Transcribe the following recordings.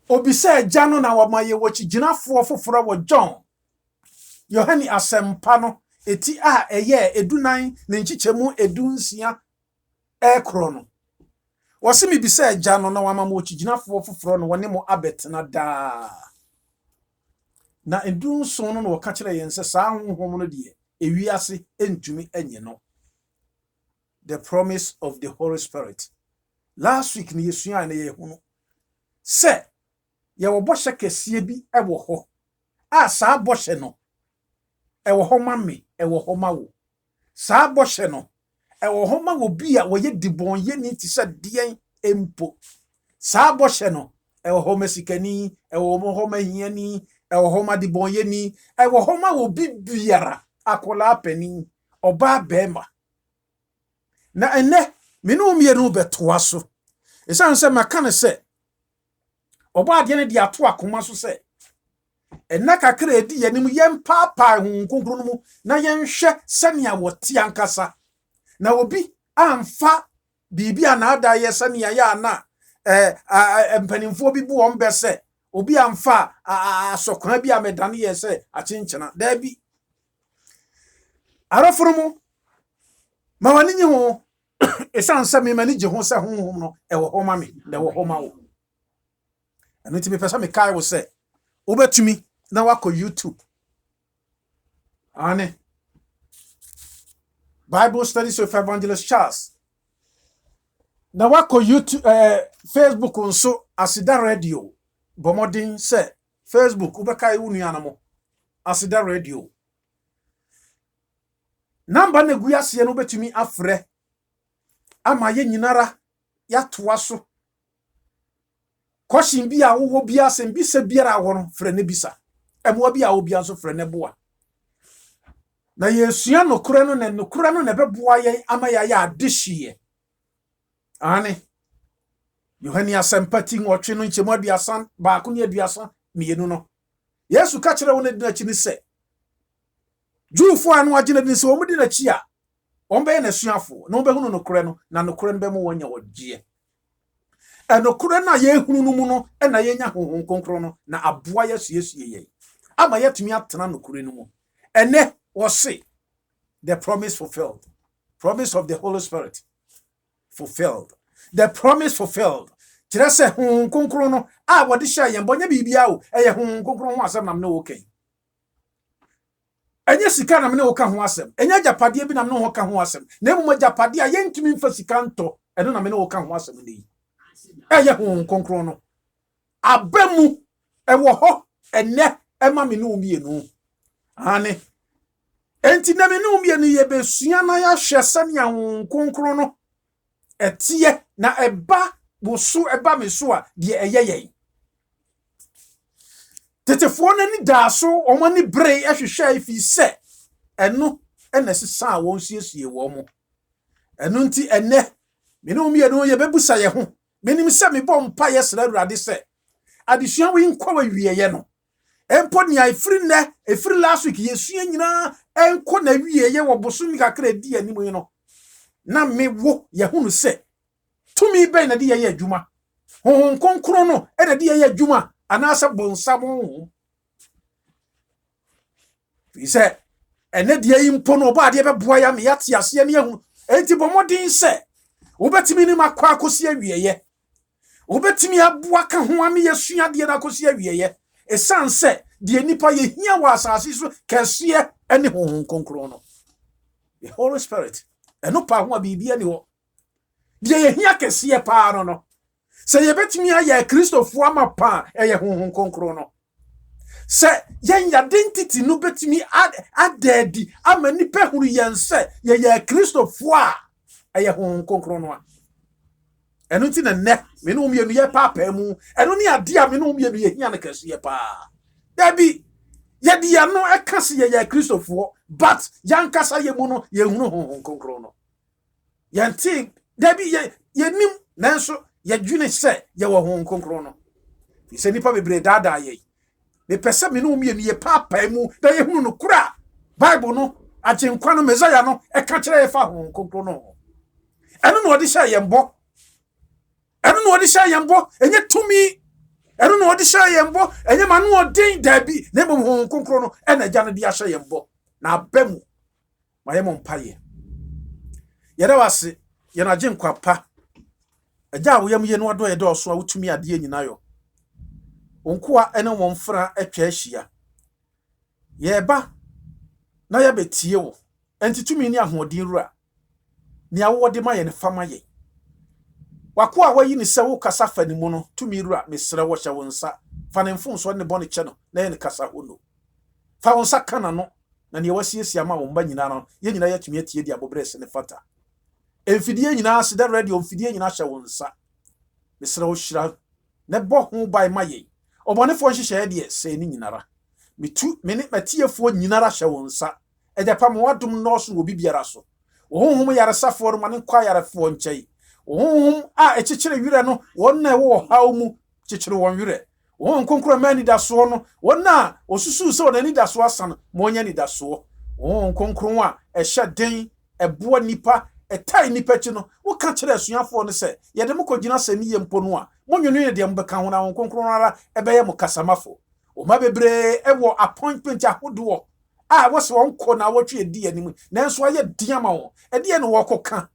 obi se jano na wamaye wochi ginafo foforo wo John Yohani asempa no eti a eye edunan ne nchichemu edunsia ekro no wose mi bi se jano na wamama wochi ginafo foforo no wone mo abetena da na edunso no wo ka kire yense saa honhom no de ewiase entumi enye no. The promise of the Holy Spirit. Last week ni yesua na ye hunu se ye wo boshe kesie bi ewo ho a saa boshe no ewo ho ma me ewo ho ma wo saa boshe no ewo ho ma wo bi a wo ye dibon ye ni ti se dien empo saa boshe no ewo ho mesikani ewo ho ma hiani ewo ho ma dibon ye ni ewo ho ma wo bi biara akola pani oba bema na ene minu mienu betoa so esan se maka ne se oba ade ne de ato akoma so se ena kakra edi yanim yem papa hu konkro no mu na yenhwe sania wote ankasa na obi amfa bibia na ada ye sania ya na empanimfo bi bu ombe se obi amfa asokona bi amedane ye se achenchena da bi aroforo mu ma wani nyi ho esan se me mani je ho se honhom no ewo ho ma me na ewo ho ma wo anu ti me pesa me kai wo se obetumi na wako YouTube ane Bible Studies with Evangelist Charles na wako YouTube Facebook nso Asida Radio bomodin se Facebook ubeka iwu nuanamo Asida Radio namba na gu yase no betumi afre ama ye nyinara ya toa so kwashin bi a wo bi asem bi se biara wo no frɛ ne bisa emwa bi a wo bi anso frɛ ne boa na yesua no kure no na beboa ye ama ya ya adehie ane Yohani asempati nwotwe no nchemu aduasan baako ne aduasan mienu no Yesu ka kire wo ne dina chi ni se Jufo anu agina din se wo mudi na chi a ombe na suafo na ombe hunu no kure no na no kure no be mu wonya wodie eno kure na ye hunu no mu no na ye nya honhon konkro no na aboa Yesu ye ama yetumi atena no kure no mu ene wo se the promise fulfilled, promise of the Holy Spirit fulfilled, the promise fulfilled. Kire se honhon konkro no a wode hya ye bonya bibia o eye honhon konkro ho asem nam na wo kan enye sika nam ne wo ka ho asem enye japade bi nam ne wo ka ho asem na emu japade a yentumi mfa sika nto eno nam ne wo ka ho asem ne eye honhon konkro no abamu ewo ho ene ema me no mienu ane enti na me no mienu ye besua na ya hwe sane honhon konkro no etie na eba bosu eba meso a de eyeye tetefo na ni da so omani brei ehwehwe ifi se eno ena sesa won siesie wo mo eno nti ene me no mienu ye bebusa ye ho menim se me bom pa yesra urade se adesua wi nkwa wa wieye no empo nia efiri last week yesua nyina enko na wieye wo boso mi kakra di anim yi no na me wo ye hunu se tumi ben na di ye adwuma honhon konkro no e na di ye adwuma anasa bonsamo fi se ene di yi mpo no ba de be boa ya me yate ase ne ehunu enti bomodin se wobetimi ni makwa akosi awieye wobetimi aboa ka ho ame yesua de na akosi awieye esanse de nipa ye hia wa asase so kese ene honhon konkro no the Holy Spirit eno pa ho bibia ni ho de ye hia kese pa no se ye betimi aye Kristofo amapa eye honhon konkro no se yen identity no betimi adedi ama nipa huru yense ye Kristofo a eye honhon konkro no a eno nti na ne me no mienu ye papa mu eno ni ade a me no mienu ye hia na kase pa dabi ye dia no ekase ye Kristofo but yankasa ye mu no ye hunu honhon konkro no yanti dabi ye nim nanso ye dwene se ye wo honhon konkro no fi se nipa bebre dada ye me pese me no mienu ye papa mu da ye hunu no kura Bible no achenkwa no Messiah no eka kire ye fa honhon konkro no eno no odi sha ye mbo eno no odi sha ye mbo enye tumi eno no odi hye yembo enye ma no odin da bi na emo Honhom Kronkron no ena gya no di hye yembo na abamu ma yemo mpaye yeda wase ye na gye nkwapa agya wo yem ye no ado ye do so a wutumi ade nyina yo onkoa ene wo mfra atwa ahia yeba na ya betie wo enti tumi ni ahoɔden rura ni awo de ma ye ne fama ye wako a wayi ni se wo kasa fani mu no tumi rura mesre wo hye wo nsa fa ne mfonso ne bɔ ne kye no na ye ne kasa hono fa wo nsa kana no na ne wasiesia ma wo mba nyina no ye nyina ya tumi atie di abobre se ne fata emfidie nyina se da radio emfidie nyina hye wo nsa mesre wo hyira ne bɔ ho bai ma ye obonefo nhyehyɛ de se ni nyinara mitu mene matiefo nyinara hye wo nsa edepa mo wadom nɔɔso wo bibiara so Honhom yaresafo no mane kwa yarefo nkyɛi Honhom a ekyekere wire no wonna wo haw mu kyekere won wire Honhom Kronkron mani da so no wonna osusu se wona ni da so asan mo nya ni da so Honhom Kronkron a ɛhyɛ den ɛboa nipa ɛtai nipa kyi no wo ka kyerɛ asuafo no sɛ yɛde mo kɔgyina sɛ ni yempo no a monwenu ne de mbeka ho na Honhom Kronkron ara ɛbɛyɛ mo kasamafo o ma bebre ɛwɔ appointment ahodoɔ wose won ko na wotwe edi anim nanso aye diama wo edi ene wo koka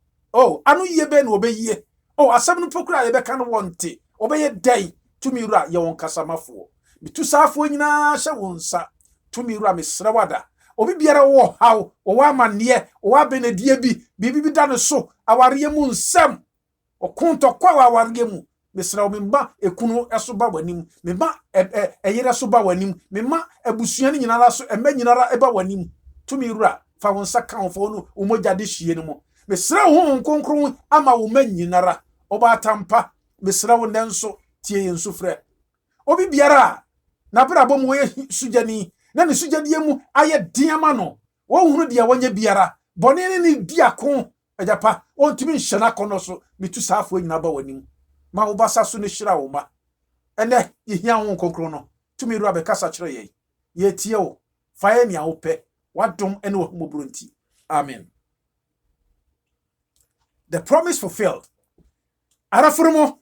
anu ye be na obeye asem no pokura ye be ka no wonte obeye dai tumi wura ye won kasamafo bitu safo nyina hye wonsa tumi wura mesre wada obi biara wo haw wo amane wo abenedie bibi da no so aware mu nsem okunto kwa aware mu mesra memba ekunu eso ba wanim memba eyere so ba wanim memma abusua ni nyinara so emma nyinara eba wanim tumi wura fa wonsa kan fo no umogya de hie no mo mesra Honhom Kronkron ama wo ma nyinara oba atampa mesra wo nenso tie yenso frɛ obi biara na brabo mo ye sujani na ne sujadie mu aye diama no wo hunu de wonye biara bone ni diako ajapa ontumi nhana kono so mitu safo nyina ba wanim ma wo basa so ne hyira wo ma ene yehia Honhom Kronkron no tumi ru abekasa kyerɛ ye tie wo fa ye nia wo pɛ wadom ene wo mobronti amen. The promise fulfilled arafurumo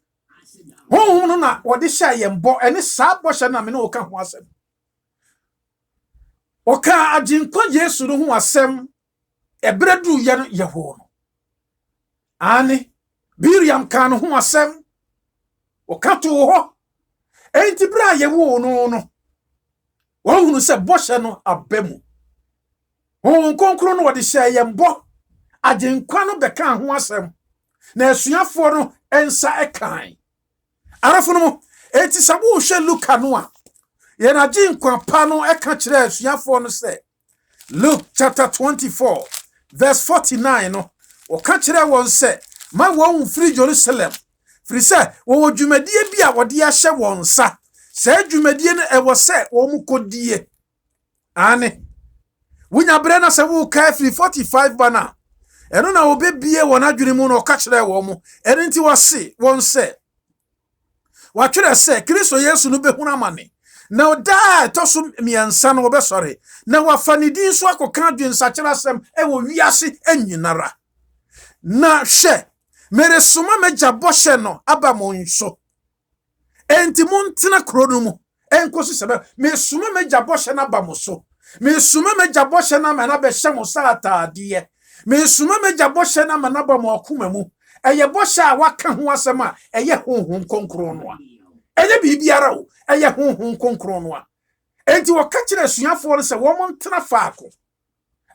Honhom no na wode hya yembo ene saa bɔhye na me ne wo ka ho asɛm oka aginkwa Yesu no ho asɛm ebredu ye no yeho no ani Miriam kan ho asɛm okato ho enti bra ye wo no hunu se bɔhye no abamu Honhom Kronkron no wode hya yembo aginkwa no beka ho asɛm na asuafo no ensa ekan arafo no enti sabo hwe Luka no a ye na aginkwa pa no eka kyerɛ asuafo no se Luke chapter 24 verse 49 no oka kyerɛ won se ma won firi Jerusalem firi se wo dwumadie bi a wode ahye won sa se dwumadie no ewo se wo mu kodie ane wunya bre na se wo ka firi 45 bana eno na obebie won adwene mu no oka kyerɛ wo mu eno nti wose won se watwere se Kristo Yesu no behuna mane na oda toso miensa no obesore na wafanidi so akoka adwensa kyerɛ asɛm ewo wiase anyinara na hye mere soma meja bɔhye no aba mo nso enti montena kro no mu enkosi sebe me soma meja bɔhye na aba mo so me soma meja bɔhye na ma na be hye mo saataade me soma meja bɔhye na ma na ba mo akoma mu eye bɔhye a waka ho asɛm a eye Honhom Kronkron no a eye bibiara o eye Honhom Kronkron no a enti woka kyerɛ asuafo no sɛ wo montena faako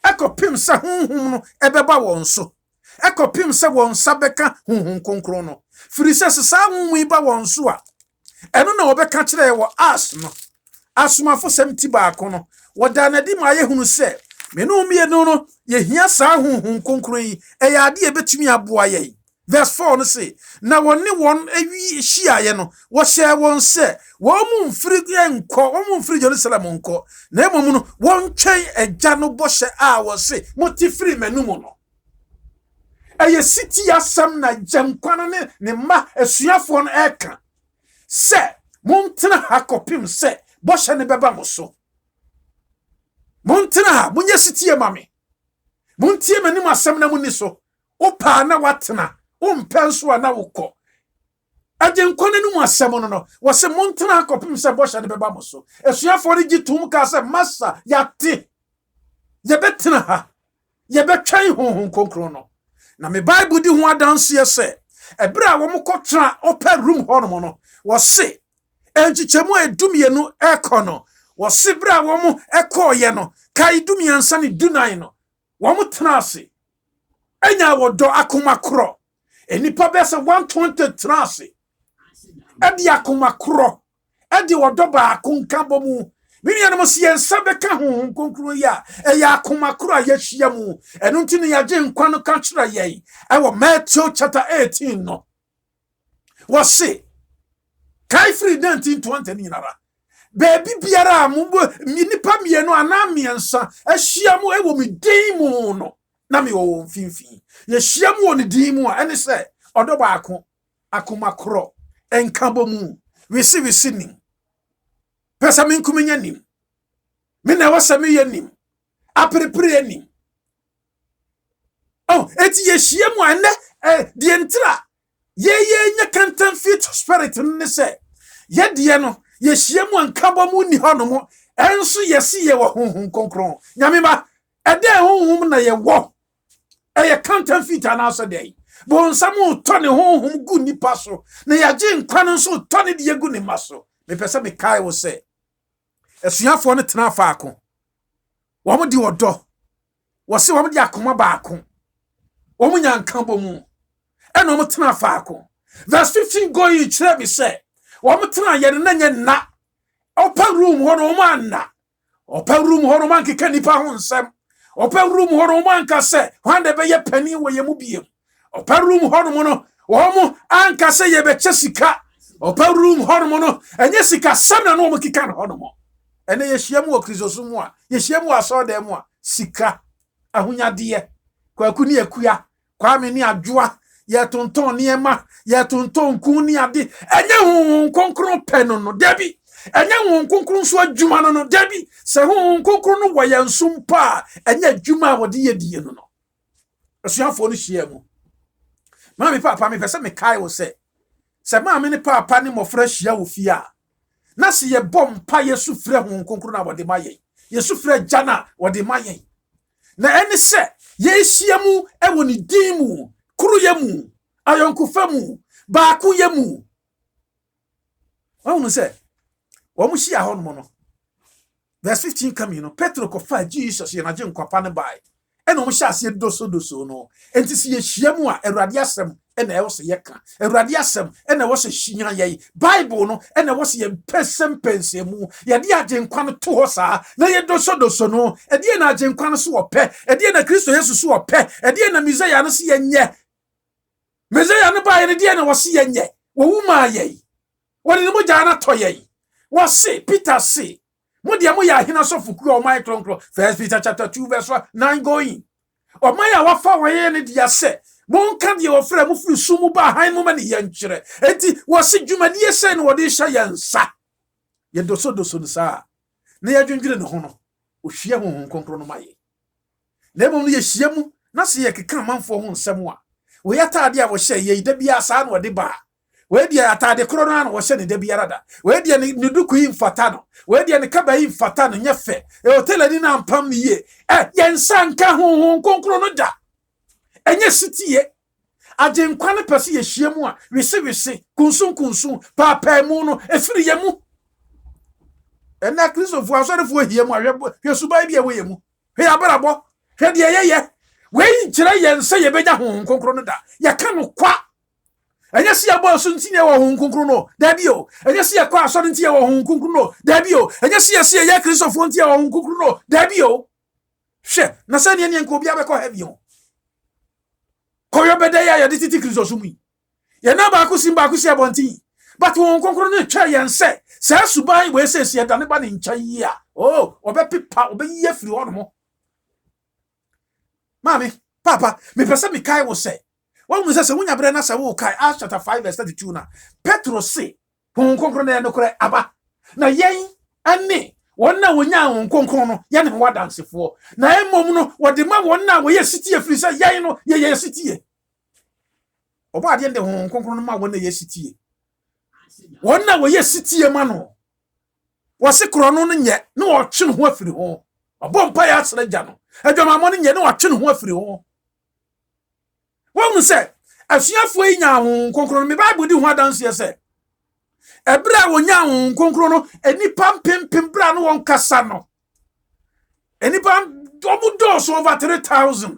ekopim sɛ Honhom no ebeba won so ekopim se won sabeka Honhom Kronkron no firi se sesa honhom iba won so a eno na obeka kyerɛ wo as no asomafo samti baako no woda na di ma ye hunu se me no mie no ye hia sa Honhom Kronkron yi eya ade ebetumi aboa ye verse 4 no say na woni won awi hia ye no wo hye won se wo mu mfiri enko wo mu mfiri Jerusalem enko na emom no won twɛn agya no bɔhye a wo se motifiri manum no eye city asam na jankwana ne ma asuafo no eka se montena hakopim se bɔhye ne beba mo so montena ha munye city mame montie manim asam na munni so opa na watena umpenso na wukɔ Ajenkwane no mu asɛm no wɔse montena akɔpem sɛ bɔhyɛ de bɛba mo so. Asuafo no gye tom ka sɛ masa yate yɛbɛtena ha yɛbɛtwɛn honhom kronkron no. Na me Bible di ho adanseɛ sɛ ɛberɛ a wɔn kɔtena upper room hɔ no wɔse ɛnkyekyɛmu edumienu ɛkɔ no wɔse berɛ a wɔn ɛkɔɔyɛ no kae dumiɛnsa ne dunan no wɔn tena ase ɛnya wɔdɔ akoma korɔ enipa bɛ sɛ 120 tena ase ɛde akoma korɔ ɛde wɔdɔ baako nka bɔ mu. Minianom si yensa beka honhom kronkron ya ɛyɛ akoma korɔ a yɛhyia mu ɛno nti ne yɛgye nkwa no ka kyerɛ yɛn ɛwɔ Matthew chapter 18 no wɔse kae firi 1920 ne nyinara baabi biara a nipa mmienu anaa mmiɛnsa ahyia mu ɛwɔ me din mu no na me wɔ mfimfini yɛhyia mu wɔ ne din mu a ɛne sɛ ɔdɔ baako akoma korɔ ɛnka bɔ mu wisi nim pesa minkuminya nim mina wasa me yanim aperepere nim oh eti yehia mu ane de entra ye nya kantan fit spirit ne se ye de no yehia mu ankabɔ mu ni hɔ no mo enso yesi ye wɔ honhom konkron nyame ba ɛde honhom na ye wɔ ɛyɛ kantan fit anaso de bonsamu tɔ ne honhom gu nipa so na yagye nkwa no so tɔ ne de yegu ne maso me pesa me kai wo se asuafo no tena faako wɔn de wɔdɔ wɔse wɔn de akoma baako wɔn nya nka bɔ mu ɛna wɔn tena faako. Verse 15 go yi kyerɛ me sɛ wɔn tena yɛ na nyɛ na upper room hɔ no wɔn anna upper room hɔ no wɔn ankeka nipa ho nsɛm upper room hɔ no wɔn anka sɛ wɔn de bɛyɛ panin wɔ yɛn mu biem upper room hɔ no wɔn anka sɛ yɛbɛkyɛ sika upper room hɔ no ɛnyɛ sika sɛm na wɔn keka no hɔ no ene yehia mu okrizosu mu a yehia mu asɔda mu a sika ahonyade kwaku ni akua kwame ni adwoa ye tonton niema ye tonton ku ni ade enye honhom konkron pɛ no dabi enye honhom konkron so adwuma no dabi sɛ honhom konkron no wɔ yansum pa enye adwuma a wɔde yedie no asuafo no hia mu maame papa me pɛ sɛ me kai wo sɛ maame ne papa ne mofra hia wo fie a na se ye bom pa yesu frɛ honhom konkron na wɔde ma yɛn yesu frɛ jana wɔde ma yɛn na ɛne sɛ yɛhyia mu ɛwɔ ne din mu kuru yɛ mu ayɔnkofa mu baako yɛ mu wɔn sɛ wɔn hyia hɔ no verse 15 coming no Petro kɔfa Jesus yɛ n'agye nkwapa ne bae ɛna wɔn hyɛ ase doso no enti si yɛhyia mu a Awurade asɛm ɛna ɛwɔ sɛ yɛka Awurade asɛm ɛna ɛwɔ sɛ hyia yɛn Bible no ɛna ɛwɔ sɛ yɛmpɛsɛmpɛnsɛ mu yɛde agye nkwa no to hɔ saa na yɛdoso no ɛdeɛ na agye nkwa no so wɔpɛ ɛdeɛ na Kristo Yesu so wɔpɛ ɛdeɛ na Mesaia no so yɛnyɛ Mesaia no bae no deɛ na wɔse yɛnyɛ wɔwu maa yɛn wɔde ne mogya no atɔ yɛn wɔse Peter se mo dia mo ya hina sofuku o mai kronkro 1 Peter chapter 2 verse 9 going o mai a wafa woye ne dia se mo nka de ofra mo firi sumu ba han mo ma ne yankyere enti wo se dwumadie se ne wo de hya yansa ye doso no sa na ya dwendwere ne ho no o hwia honhom kronkro no mai na emom no ye hia mu na se ye keka manfo ho nsɛm a wo yataade a wo hye ye da bia sa na wo de ba we dia atade kro no an wo hye ne da bia rada we dia ne duku yi mfata no we dia ne kaba yi mfata no nyefe e hotel ni na mpam ne ye yensa nka honhom konkro no da enye sitie agenkwa ne pese ye hia mu a wisi kunsun papa mu no efiri ye mu ena Kristo fu asɔrefo hia mu a hwe subai bia we ye mu hwe abarabɔ hwe de ye we nkyira yensa ye benya honhom konkro no da ye ka no kwa enye si abo so ntine wo honhom konkro no dabi o enye si akwa asɔre ntine wo honhom konkro no dabi o enye si ye Kristofo ntine wo honhom konkro no dabi o hwe na sɛ ne nko bia bɛkɔ heaven o koyo bɛda ya de titi Kristo so mu ye na ba ko simba ko si abontin but honhom konkro no twa ye nse sɛ suban we sɛ si da ne ba ne nkyɛn yi a o obɛpepa obɛyi afiri hɔ no mo mami papa me pese me kai wo sɛ wɔn mu sɛ wonya brɛ na sɛ wo kai Acts chapter 5 verse 32 na Petro se honhom konkro na no kore aba na yɛn ane wɔn na wonya honhom konkro no yɛ ne ho adansefo na emom no wɔde ma wɔn na wɔyɛ sitie firi sɛ yɛn no yɛ sitie ɔba ade de honhom konkro no ma wɔn na yɛ sitie wonna wo ye sitie ma no wo se krono no nye na wo twe ho afiri ho obompa ya asra gya no adwamamo no nye na wo twe ho afiri ho wonu se asuafo yi nya ho konkro me bible di ho adanse se ebra wo nya ho konkro no enipa mpempem bra no won kasa no enipa omudo so over 3000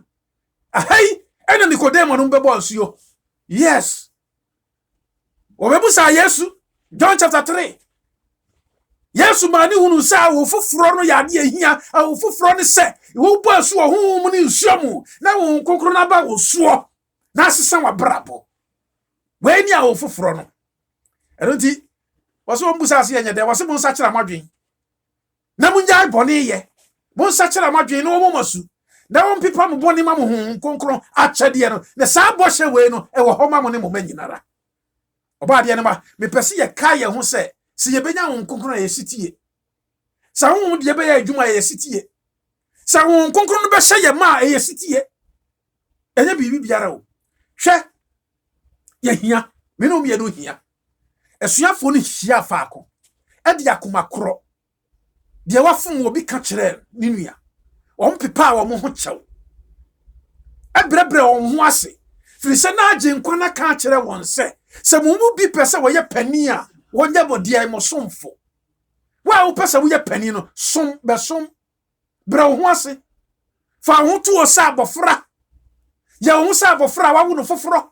ahai ena Nicodemus no bebo asuo yes obebusa Yesu John chapter 3 Yesu mani hunu sa wo foforo no yade ahia wo foforo ne se wo bo asu ho mu ne nsuamu na wo konkro na ba wo suo na asesa wa brabo we ni a wo foforo no eroti waso mbusa ase yenye de wase mo nsa kira madwen na munja bone ye mo nsa kira madwen no mo masu na won pipa mo bone ma mo hu konkro achade no na sa bo hye we no e wo ho ma mo ne mo manyinara oba de ne ma me pese ye ka ye ho se ye benya ho konkro ye sitie sa ho de be ye adwuma ye sitie sa ho konkro no be hye ye ma ye sitie enye bibi biara o hwe ye hia me no me no hia esuafo no hia faako e de akoma koro de wafom obi ka kire ni nua on pepa wo mo ho kyew ebrebre on ho ase firi se na agye nkwa na ka kire won se mo mu bi pese wo ye pani a wonya bodi mo somfo wa wo pese wo ye pani no som be som bre wo ho ase fa ho tu o sa abofra ye wo sa abofra wa wo no foforo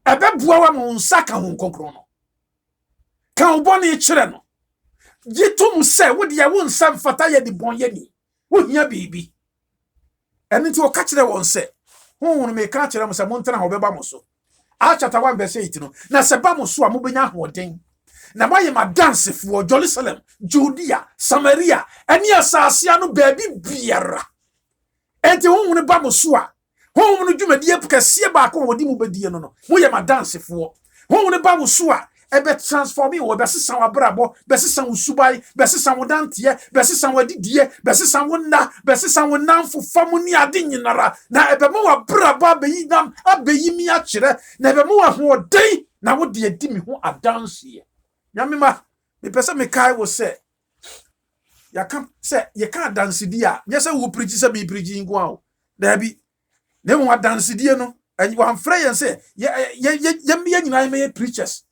ebe bua wa mo nsa ka ho konkro no ka wo boni kire no yitum se wo de ya wo nsa mfata ye di bon ye ni wo hia bibi eni ti o ka kire won se ho me ka kire mo se mo ntena ho beba mo so chapter 1 verse 8 no na se ba mo so a mo benya hoden na maye ma dance for Jerusalem Judea Samaria eni asase anu baabi biara enti ho ne ba mo so a ho no dwumadie kase ba ko wodi mo badie no no mo ye ma dance for ho ne ba mo so a ebe transform wo be sesa wa brabo be sesa wo subai be sesa wo dantie be sesa wo didie be sesa wo na be sesa wo nanfo famu ni ade nyinara na ebe mo wa brabo abeyi nam abeyi mi a kire na ebe mo wa ho den na wo de adi mi ho adanse nyame ma me pese me kai wo se ya kan se ye kan dance di a ye se wo preach se me preach nko a da bi ne wo dance die no wan frɛ yen se ye nyina me preachers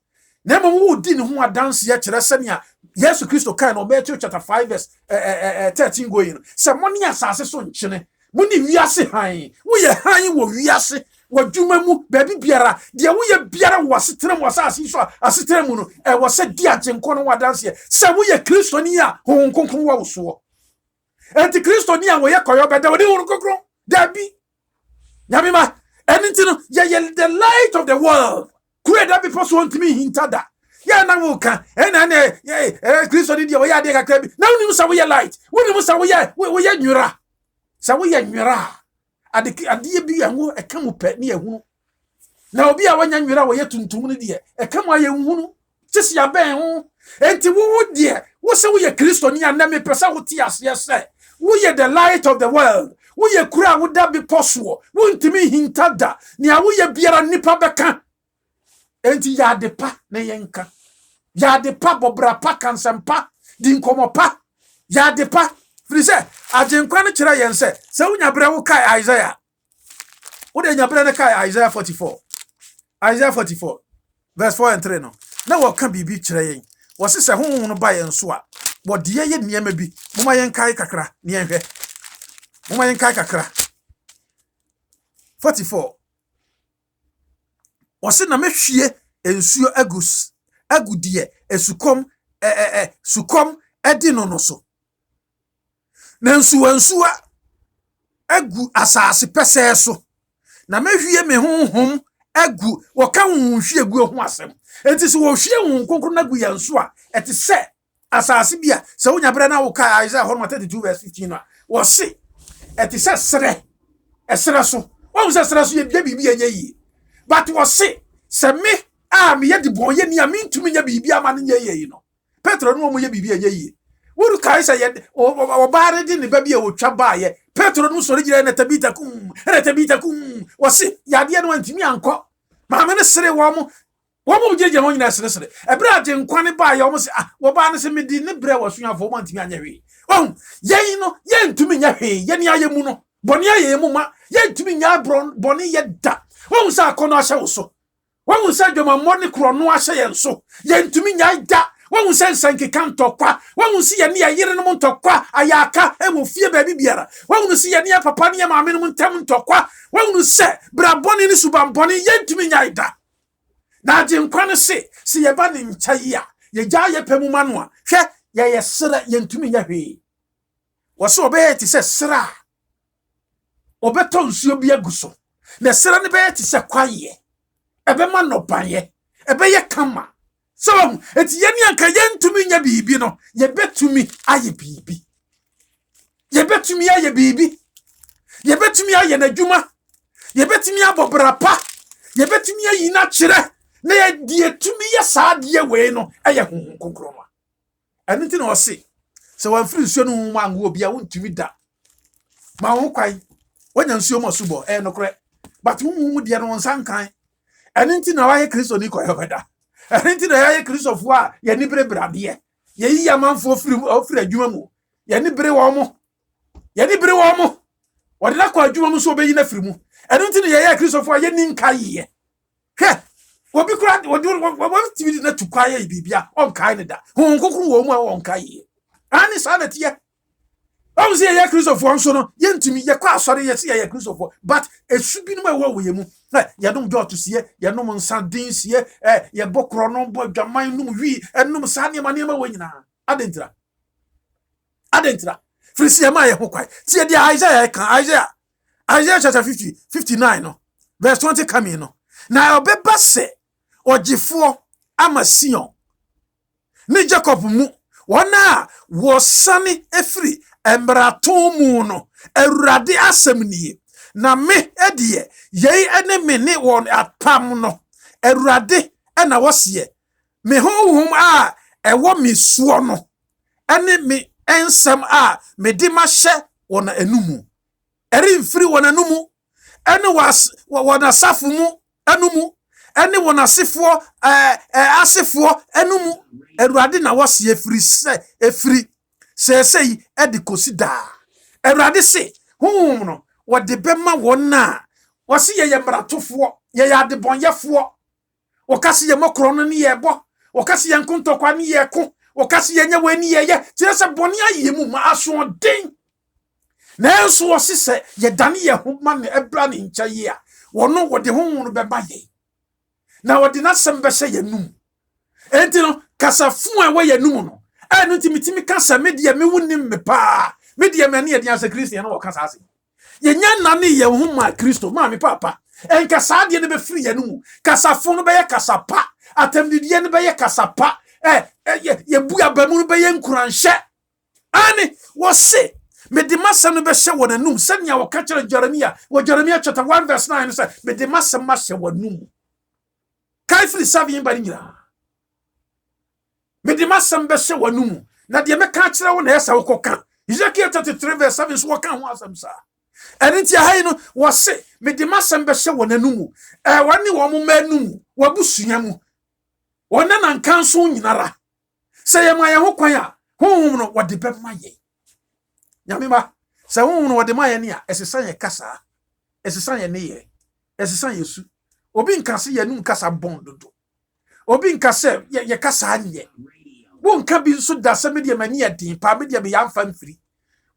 na mo wo di ne ho adanse ye kire se ne a Yesu Kristo kan no Matthew chapter 5 verse 13 going se mo ne asase so nkyene mo ne wiase han wo ye han wo wiase wo dwuma mu baabi biara de wo ye biara wo asetere mo asase so asetere mu no wo se di agenko no wadanse se wo ye Kristo ni a ho nkonkron wo so enti Kristo ni a wo ye koyo beda wo de ho nkonkron dabi nyame ma enti no ye the light of the world that people want me hintada ya na wo ka Kristo di dia wo ya de kakra bi na woni musa wo ye light woni musa wo ye nwura sa wo ye nwura ade bi yanwo e ka mu pe ne ehunu na obi a wanya nwura wo ye tuntum ne de e ka mu aye hunu tisi ya ben ho enti wo de wo se wo ye Kristo ni na me pesa wo ti ase se wo ye the light of the world wo ye kura wo da bi poso wo ntimi hintada ni a wo ye biara nipa beka enti ya de pa na yenka ya de pa bobra pa kansempa di nkomo pa ya de pa frise agenkwa ne kira yen se unya bre wo kai Isaiah wo de nya bre ne kai Isaiah 44 verse 4 and 3 no na wo ka bibi kira yen wo se honhom no ba yen so a wo de ye niema bi moma yen kai kakra ne yen hwe moma yen kai kakra 44 wose na mehwie ensuo agudie esukom sukom edi no so na ensuwa agu asase pese so na mehwie me honhom agu woka honhwie gu ho asem enti so wo hwie honhom konkro na gu yanso a eti se asase bia se wonya bre na wo ka Isaiah 32 verse 15 no wo se eti se sere esere so wo se sere so ye bia bibi enye yi but wo se me me ye di bon ye ni am ntumi nya bibi ama ne ye yi no Petro no mo ye bibi enye yi wuru kai sa ye o baare di ne ba bia wo twa ba ye Petro no so regire na tabita kum wo se ya de no ntumi anko ma me ne sere wo mo Womo jeje ho nyina sere ebra age nkwane ba ya omo se wo ba ne se medi ne bre wo sunya fo mo ntimi anya hwe yen no yen ntumi nya hwe yen ya yemu no boni aye mu ma yen ntumi nya boni ye da wo sa akono ahye wo so wo sa dwoma moni kro no ahye yen so yen ntumi nya da wo sa nsanke kan tokwa wo si ye ne yere no ntokwa ayaka e wo fie ba bibiara wo si ye ne papa ne maame no ntem ntokwa wo se bra boni ni suban boni yen ntumi nya da na je nkwane se ye ba ne nchayi a ye gya ye pemu ma no a hwe ye sere ye ntumi nya hwe wo se obe ti se sere obeto nsuo bi aguso na sere ne be ti se kwaye ebe ma no baye ebe ye kama so eti ye ni anka ye ntumi nya bibi no ye betumi aye bibi ye betumi aye bibi ye betumi aye n'adwuma ye betumi abobrapa ye betumi ayi na kire na ye die tumi ye saade we no eye honkonkroma eni ti na o se wan firi nsuo no mu ango obi a wontumi da ma wo kwai wonya nsuo mo subo nokre but mu de no nsankan eni ti na wa ye Kristo ni koyo beda eni ti na ya ye Kristo fo a ye ni bre brade ye yi yamanfo ofiri adwuma mu ye ni bre wo mo wode na kwa adwuma mu so obeyi na firi mu eni ti na ye Kristo fo a ye ni nkai ye he obi kura wo TV na tukwaye bibia onkai ne da honkokru wo mu a onkai ye ani sa na tie o se ye Kristo fo nso no ye ntumi ye kwa asore ye se ye Kristo fo but esubi no ma wo ye mu ye dum do to sie ye num nsadin sie ye bokro no bo dwaman num wi enum sa ne ma wo nyina adentra frisi ye ma ye ho kwai tie dia Isaiah chapter 59 no verse 20 come in no na obeba se ogifo ama Sion ni Jacob mu wona wo sane efiri embrato mu no Awurade asem nie na me edie yei ene me ne won atam no Awurade na wose me honhom a ewo me suo no ene me ensam a me di ma hye wona anumu eri mfiri wona anumu ene wona safu mu anumu ene wona asefo asefo anumu Awurade na wose efiri sesei edi kosida Awurade se honhom no wode bema wona wose ye mratofo ye adebonyefo wokase ye mokro no ne ye bo wokase ye nkontokwa ne ye ko wokase ye nya wani ye tire se bone aye mu ma aso den na enso wose se ye dane ye homa ne ebra ne nchaye a wono wode honhom no beba ye na wode na sembe se ye num enti no kasafu a we ye num no enu timitimi kasa media me wunim me pa media me ne ye dia se Christian no wokasa ase ye nya nane ye homa Kristo ma me papa enka saade ne be free ye num kasafu no be ye kasapa atamdidie ne be ye kasapa ye buya bamu no be ye nkuranhye ani wose me de masam no be hye wonanum sanya woka kire Jeremia chapter 1 verse 9 say me de masam ma hye wonanum kai free saving bari nyira me de masam be hye wonanum na de me ka kire wo na yesa wo koka Ezekiel 33 verse 7 so woka ho asam sa enti ahai no wose me de masam be hye wonanum wani wo mo manum wabusua mu wona na nkanso nyinara se ye ma ye ho kwan a honhom no wode be ma ye nyame ma se honhom no wode ma ye ne a esesa ye kasa esesa ye ne ye esesa yesu obi nkase ye num kasa bon dodo obi nkase ye kasa anye won ka bi so da se me de mani adin pa me de me yamfa mfiri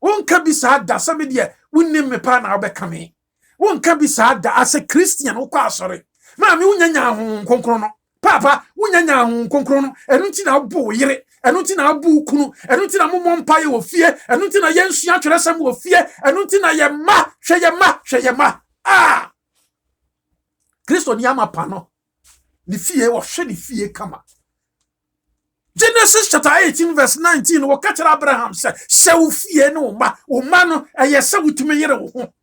won ka bi sa da se me de wonnim me pa na obeka me won ka bi sa da as a Christian wo kwa asore ma me wunyanya ho konkron no papa wunyanya ho konkron no enu nti na bo yire enu nti na abu kunu enu nti na mommo mpaye wo fie enu nti na yensu atweresem wo fie enu nti na ye ma Kristo ni ama pano ni fie wo hwe ni fie kama Genesis chapter 18 verse 19 wo ka kira Abraham se wo fie no ma no eye se wutumi yire wo ho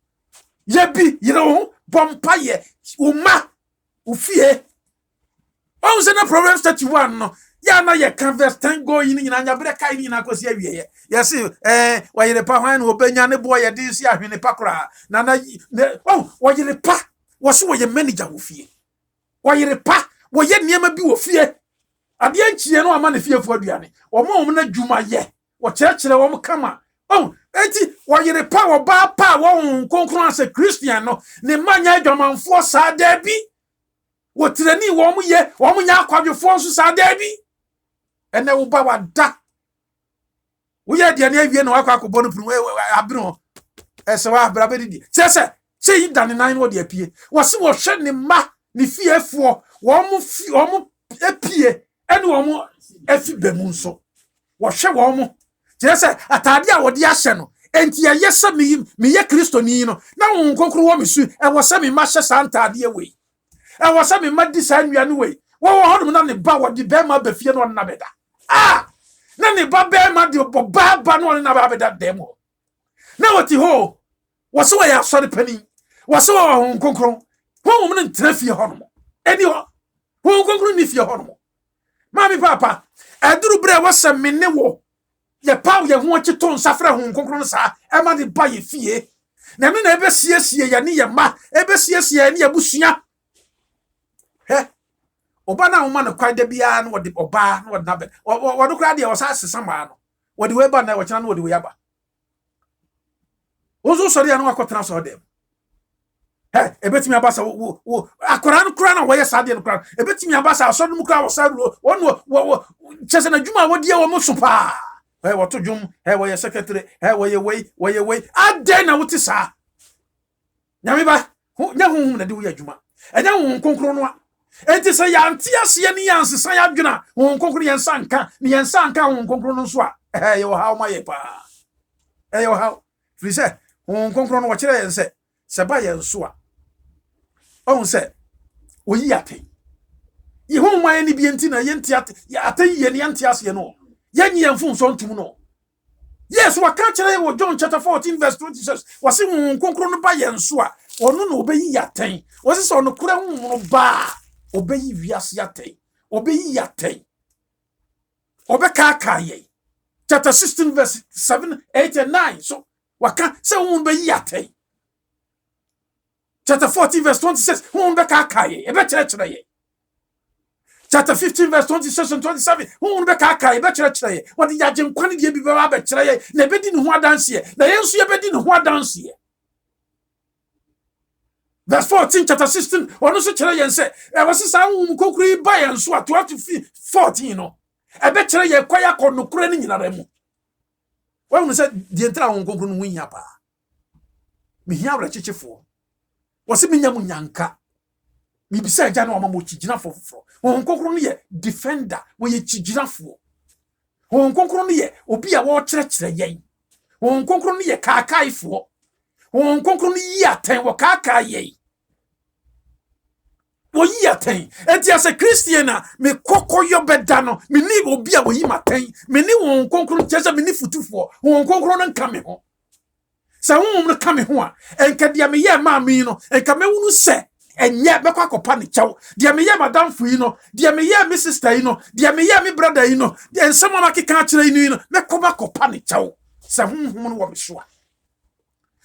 ye bi yire wo ho bompaye wo fie on se na Proverbs 31 no ya na ye can verse 10 go yin nyina nya bre kai ni na kosi awie yes wa yire pa hwan no obenya ne boy ye din si ahwene pa kra na wa yire pa wo so wo ye manager wo fie wa yire pa wo ye niema bi wo fie ade anchie no ama ne fiefo aduane omo na dwuma ye wo kyerɛkyerɛ wo kama oh enti wo yere pa wo ba pa wo nkonkron ase Christian no ne manya adwamanfo saa da bi wo tirani wo mo ye wo mo nya akwadwefo nso saa da bi ene wo ba wada wo ye de ne awie na wakwa akobɔ no puru abiro ese wa abra bedidi sese sei dane nan wo de apie wo se wo hwe ne ma ne fiefo wo mo apie ene wo mo afi bemu nso wo hwe wo mo sese atade a wo de ahye no enti ye yesa me ye kristoni no na wo nkonkro wo mesu e wo se me ma hye santade we e wo se me ma di sa nwia no we wo hodum na ne ba wo de be ma ba fie no na beda na ne ba be ma de ba no na ba beda demo na woti ho wo se wo ya sori pani wo se wo nkonkro ho mo ne ntra fie ho no eni ho nkonkro ni fie ho no mami papa aduru bre wo se me ne wo ye pa ye ho kyeto nsafra ho nkonkro sa e ma de ba ye fie na me na ebe siesie ye ne ye ma ebe siesie ne ye busua oba na wo ma ne kwai da bia na wo de oba na wo na be wo do kra de wo sa sesa ma no wo de we ba na wo kyana na wo de we aba wo zo sori ya no akotena so dem ebetimi abasa wo akora no kra na wo ye sade no kra ebetimi abasa so no kra wo sa wo chese na djuma wo die wo mo so pa wo to djum wo ye secretary wo ye wei ade na wo ti sa nyame ba nya hu na de wo ye djuma enya hu konkro no enti se ya antiase ye ni yansesa ya dwuna hu konkro ye nsanka ni ye nsanka hu konkro no so a ye wo ha ma ye pa yo ha free se hu konkro no wo kire ye se se ba ye nso a on se oyi ate ye hu nwan ni bi enti na ye ntiate ya ate ye ni antiase ye no ye nyi mfu nso ntum no yes wa ka kire wo John chapter 14 verse 26 wase hu konkro no ba ye nso a onu no obeyi yaten wase so no kura hu no ba obeyi wiase yaten obeyi yaten obeka ye chapter 16 verse 7 8 and 9 so waka se hu obeyi yaten chapter 14 verse 26 hu obeka ye ebe kire ye chapter 15 verse 26 and 27 hu obeka ye ebe kire ye wodi yaje nkwane die bi ba ba kire ye na ebedi ne ho adanse ye na yensu ye bedi ne ho adanse ye verse 14 chapter 16 ono so kire yen se e wose sa hu kokuri ba yen so a 12 to 14 no ebe kire ye kwaya konokure ni nyinara mu wa hu se die ntra hu kokuru no hu pa mi hia wra chichefo wose mi nya mu nyanka mi bisa agya na omamo chigina foforo hu kokuru no ye defender wo ye chigina fo hu kokuru no ye obi a wo kire yen hu kokuru no ye kaakaifo hu kokuru no yi aten wo kaakaye wo yi aten enti as a Christian me kokoyo beda no me ni obi a wo yi maten me ni won konkro chese me ni futufo won konkro no nka me ho sa won no ka me ho a enka dia me ye ma me no enka me wunu se enye bekwa kopa ne chaw dia me ye madam fu yi no dia me ye me sister yi no dia me ye me brother yi no dia ensema makeka kire yi no me koba kopa ne chaw sa hum no wo me so a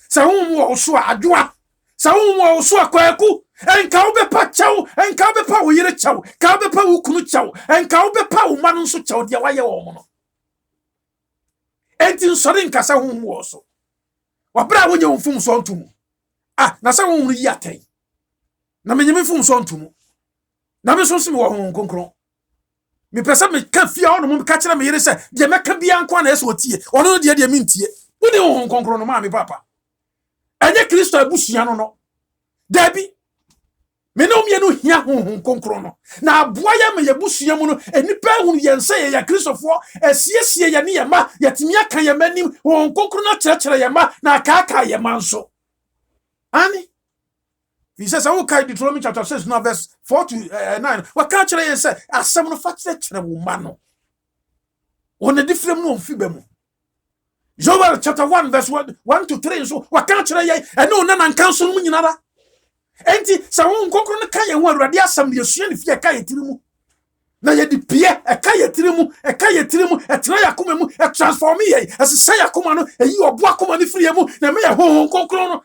sa hum wo so a adwoa sa hum wo so a kwaku enka obepa chaw enka obepa wo yire chaw ka obepa wo kunu chaw enka obepa wo manu so chaw dia waye wo mo no enti nsori nka sa hum wo so wabra wo nye mfum so ntum na sa hum yi atai na menye mfum so ntum na me so sim wo hum konkron me pesa me ka fia ono mo ka kire me yire se de meka bia nko na eso tie ono de mintie wo de hum konkron no ma me papa enye Kristo abusua no dabi me no mienu hia honhom konkron no na aboa ya me yebusua mu no enipa hunu yense ye ya Kristofo esiesie ye ne ye ma yetimi aka ye manim honhom konkron na kyerɛkyerɛ ye ma na aka ye ma nso ani he says I will carry Deuteronomy chapter 6 now verse 4 to 9 what ka kyerɛ ye say asɛm no fa kyerɛkyerɛ wo ma no wona difrem no mfi ba mu Joel chapter 1 verse 1 to 3 so what ka kyerɛ ye ene na nka nso no nyinara enti sa won kokoro no ka ye ho awurade asam de sua ne fie ka ye tirimu na ye di pie e ka ye tirimu e tra yakoma mu e transform ye asesa yakoma no eyi obo akoma ne fie mu na me ye ho kokoro no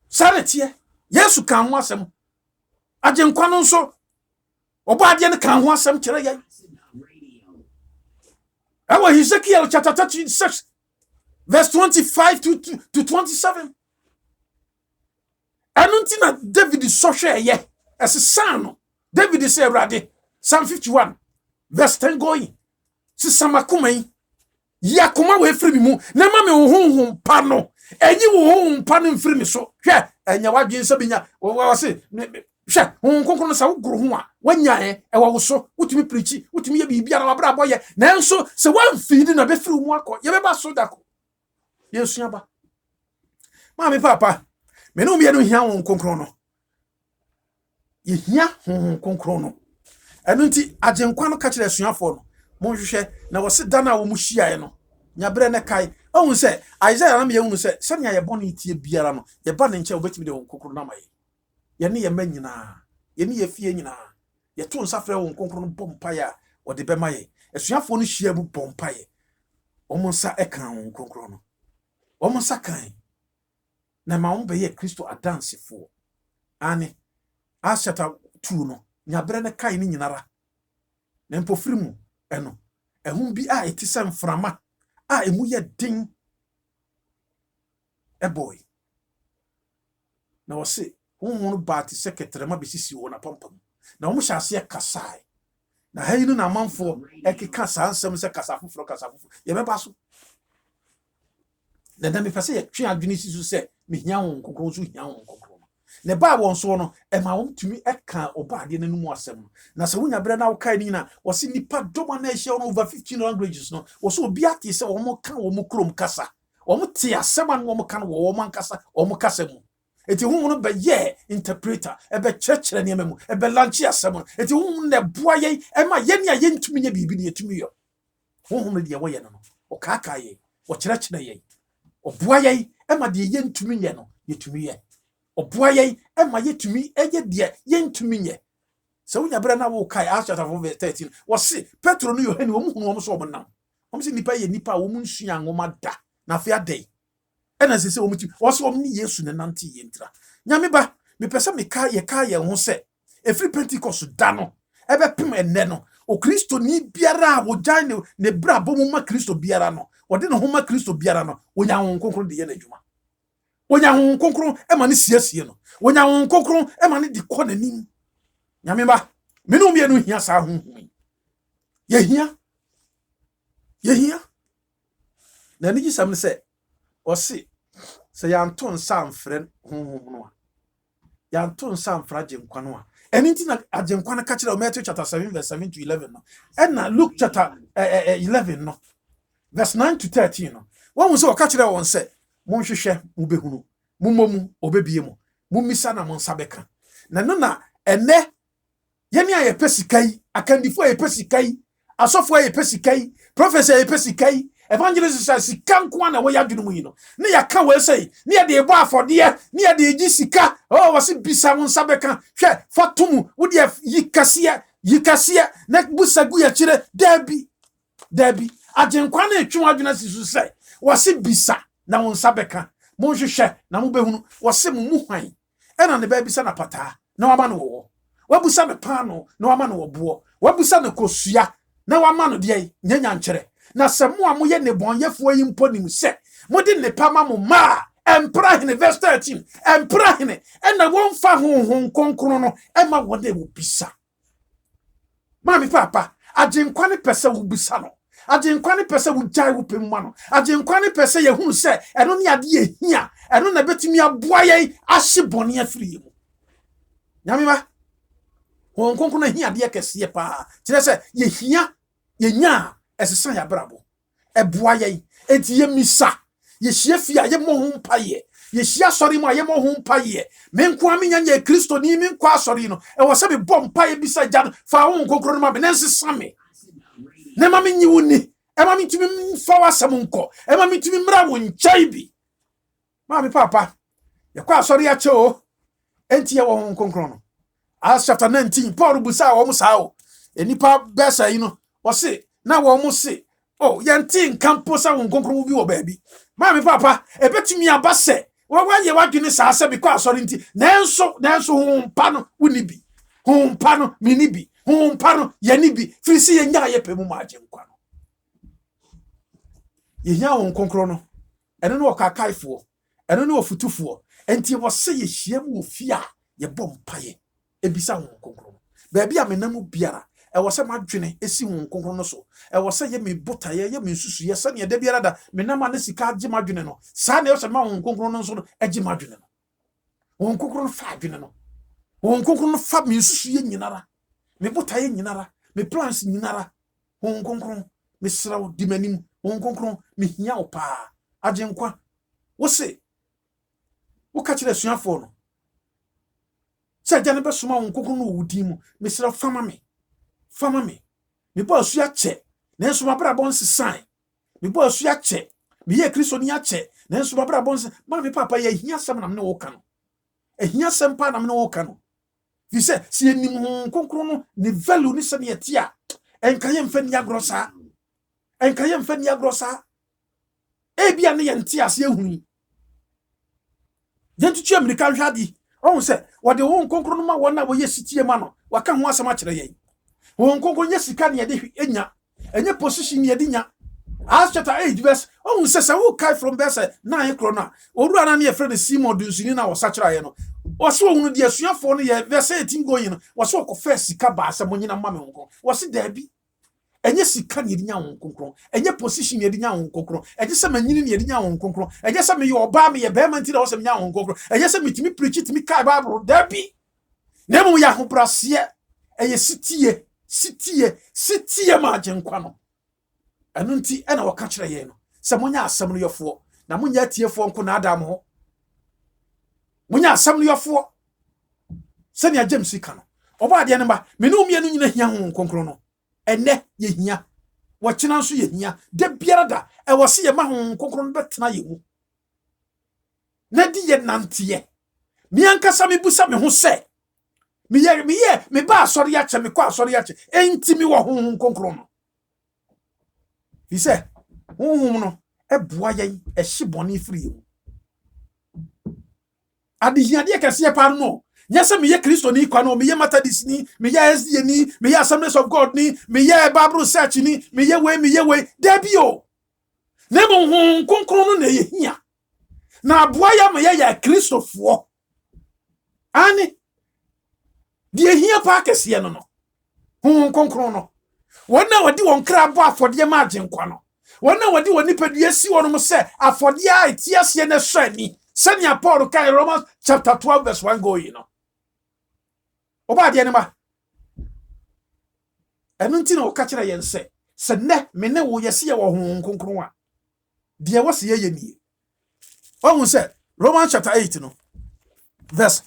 sare tie Yesu kan ho asem Agyenkwa no nso obo ade ne kan ho asem kire yai. Ewa Ezekiel chapter 36 verse 25 to 27. Anunti na David sohwe ye esesa no. David say Awurade Psalm 51 verse 10 going. Sisamakuma yakuma we free mu na ma me honhom pa no enyi wo honhom pa no mfiri me so hwe enya wadwen se binya wo se hwe honhom konkro sa wo gro ho a wanya wo so wutumi preachi wutumi ye bibia na wabra boye nanso se wan feed na be free mu akọ ye be ba so dako yesu aba ma me papa me no me no hia honhom konkro no ye hia honhom konkro no enu nti agyenkwa no ka kire asuafo no monhwehwe na wose dana wo mu hia no nyabre ne kai ohun se Isaiah na me yehun se senya ye bone tie biara no ye ba ne nche obetimi de konkoro na maye ye ne ye manyina ye ne ye fie nyina ye to nsafre wo konkoro no bompa ya ode be maye asuafo no hia bu bompa ye omonsa ekan wo konkoro no omonsa kan na ma wo be ye Kristo adansefo ani Ashata 2 no nyabre ne kai ni nyinara na mpofirimu eno ehun bi a etise mframa a emu ye din boy na wose honhom ba te secretary ma besisi wo na pampam na wo hyase kasai na hayinu na amanfo ekeka sansem se kasafufro ye beba so na dem pese ye twe adwene sisu se mehia won kokoro so hia won kokoro ne ba won so no ma won tumi eka obaade nanum asem na se wonya bre na wo kai ni na wose nipa doma na ehia on over 15 languages no wose obi ate se wo mo ka wo mo krom kasa wo mo te asem an wo mo ka no wo mo ankasa wo mo kasa mu eti hu no be ye interpreter e be churchere ne memu e be lanchi asem eti hu ne boa ye e ma ye ne ye ntumi nya bibi ne etumi yo hu no de wo ye no o kaka ye o churchere ye o boa ye e ma de ye ntumi ye no yetumi ye oboa ye ema yetumi eye de ye ntumi nye se wonya bre na wo kai Acts chapter 4 verse 13 wose Petro no Yohane wo mu hunu wo so obonam wo se nipa ye nipa wo mu nsua ngoma da na afia dai ena se wo muti wose wo ni Yesu ne nante ye ntra nyame ba me pese me ka ye ho se efri Pentecost da no ebe pem enne no o Kristo ni biara wo jan ne bra bomu ma Kristo biara no wode ne ho ma Kristo biara no wonya ho konkro de ye na adwuma wonya ho konkro ema ne siesie no wonya ho konkro ema ne di kɔ nanim nyame ba menu mienu hia sa ho ye hia na ni gisam ne se ɔse se yanto nsa mfrɛ honhom no a yanto nsa mfra gyenkwa no a ɛni nti na agyenkwa no ka kyerɛ Matthew chapter 7 verse 7 to 11 no ɛna Luke chapter 11 no verse 9 to 13 no wɔn se ɔka kyerɛ wɔn se monhwehwɛ mubehunu mumomu obebie mu mumisa na monsa beka na no na ene yene aye pesikai akandifo aye pesikai asofo aye pesikai professor aye pesikai evangelist say sika nko na wo yadwunu mu yi no ne yaka we say ne ye de ebo afode ne ye de egi sika oh wose bisa monsa beka hwe fatumu wo de yikase na busagu ya kire dabi agenkwa na etwu adwuna sisu say wose bisa na monsa beka monhwehwe na mobehunu wose mu hwan ena ne ba bisa na pata na wama no wo wabusa ne pano na wama no wo wabusa ne kosua na wama no de nyanya nkyere na semu a moye ne bonyefo yi mponim se mode ne pama mo ma empra hene verse 13 empra hene ena wonfa honhom konkro no ema wode wo bisa mami papa agenkwa ne pese wo bisa no agenkwa ne pese wo jai wo pemma no agenkwa ne pese ye hunu se eno ne ade ye hia eno na betumi aboa ye ahye bone afiri mu nyame ba won konko na hia de kese pa kire se ye hia ye nya esesa ya brabo eboa ye enti ye misa ye hia fia ye mo ho mpaye ye hia sori mo ye mo ho mpaye me nko amenya ye Kristo ni me nko asori no e wo se be bom mpaye bisa gya fa won konkoro no ma be nensesa me ne ma me nyiwuni e ma me tumi fa wasam nko e ma me tumi mra wo nchai bi ma me papa ye kwa asori ya che o enti ye wo ho konkoro no Acts chapter 19 Paul busa wo musa o enipa besa yi no wo se na wo mu se oh yanti nkampo sa wo konkoro bi wo baabi ma me papa e betumi aba se wo wa ye wadwene sa ase bi kwa asori nti nanso ho mpa no woni bi Honhom pa no mini bi. Honhom pa no ye ni bi. Firi si ye nya ye pɛ mu ma agyenkwa no. Ye hia honhom konkro no. Eno no okakaifo. Eno no ofutufo. Enti wo se ye hia mu ofie a ye bɔ mpaye. Ebisa honhom konkro no. Baabi a menamu biara e wo se madwene esi honhom konkro no so. E wo se ye me botaye ye me nsusu ye se ne da biara da menama ne sika agye madwene no. Sa na ye se ma honhom konkro no so no agye madwene no. Honhom konkro no fa adwene no. Honhom konkro no fa me nsusu ye nyinara. Me botaye nyinara, me plans nyinara. Honhom konkro me sraw di manim. Honhom konkro me hia wo pa. Agyenkwa wo se wo ka kire suafo no se gya ne be soma honhom konkro no wudi mu me sraw fama me bo asu ache na enso mabra bon sesan me bo asu ache me ye Kristo ni ache na enso mabra bon se ma me papa ye hia sam na me wo ka no ehia sam pa na me wo ka no fi se si enim honhom konkro no ne value ni se ne yetia enka ye mfa ni agrosa ebia ne yente ase ehuni yentutu amerika hwadi ohun se wode honhom konkro no ma wona wo ye sitie ma no waka ho asema kire yen honhom konkro nye sika ne yede enya enye position ne yede nya Acts chapter 8 verse ohun se wo kai from verse 9 krona oru ana ne yefre ne Simon dunsini na wo sakira ye no wose ohun de asuafo no ye verse 18 going no wose ko first sika ba asem nyina ma me honko wose dabi enye sika ne yedinya honhom konkro enye position ne yedinya honhom konkro enye se manyini ne yedinya honhom konkro enye se me ye oba me ye bema nti na wo se menya honhom konkro enye se mitimi preach timi kai bible dabi na mu ya hobrase enye sitie ma agyenkwa no eno nti ena wo ka kire ye no se monya asem no yofo na monya tiefo nko na adam ho monya asem no yofo se ne James ka no oba de ne ba me no umie no nyina hia honhom konkro no ene ye hia wo kyena nso ye hia de biara da e wo se ye ma honhom konkro no betena ye mu na di ye nante mi ankasa me busa me ho se me ba asori ya che me kwa asori ya che enti mi wo honhom konkro no fi se honhom no e boa yen e hyebone firi ye ade hia de kase ye pa no nyasa me ye Kristo ni kwa no me ye Methodist ni me ye SD ni me ye Assemblies of God ni me ye Bible Research ni me ye we debio na mo honhom konkro no na ye hia na aboa ya me ye Kristofo ani de hia pa kase no honhom konkro no wona wadi won kra bo afode ma agyenkwa no wona wadi won nipadua si wono mo se afode a etiase na swani senia Paul kai Romans chapter 12 verse 1 go you know oba de ne ma enu nti na o ka kire yen se ne me ne wo yesi ye wo honhom konkro a de wo se ye ni ohun se Romans chapter 8 no verse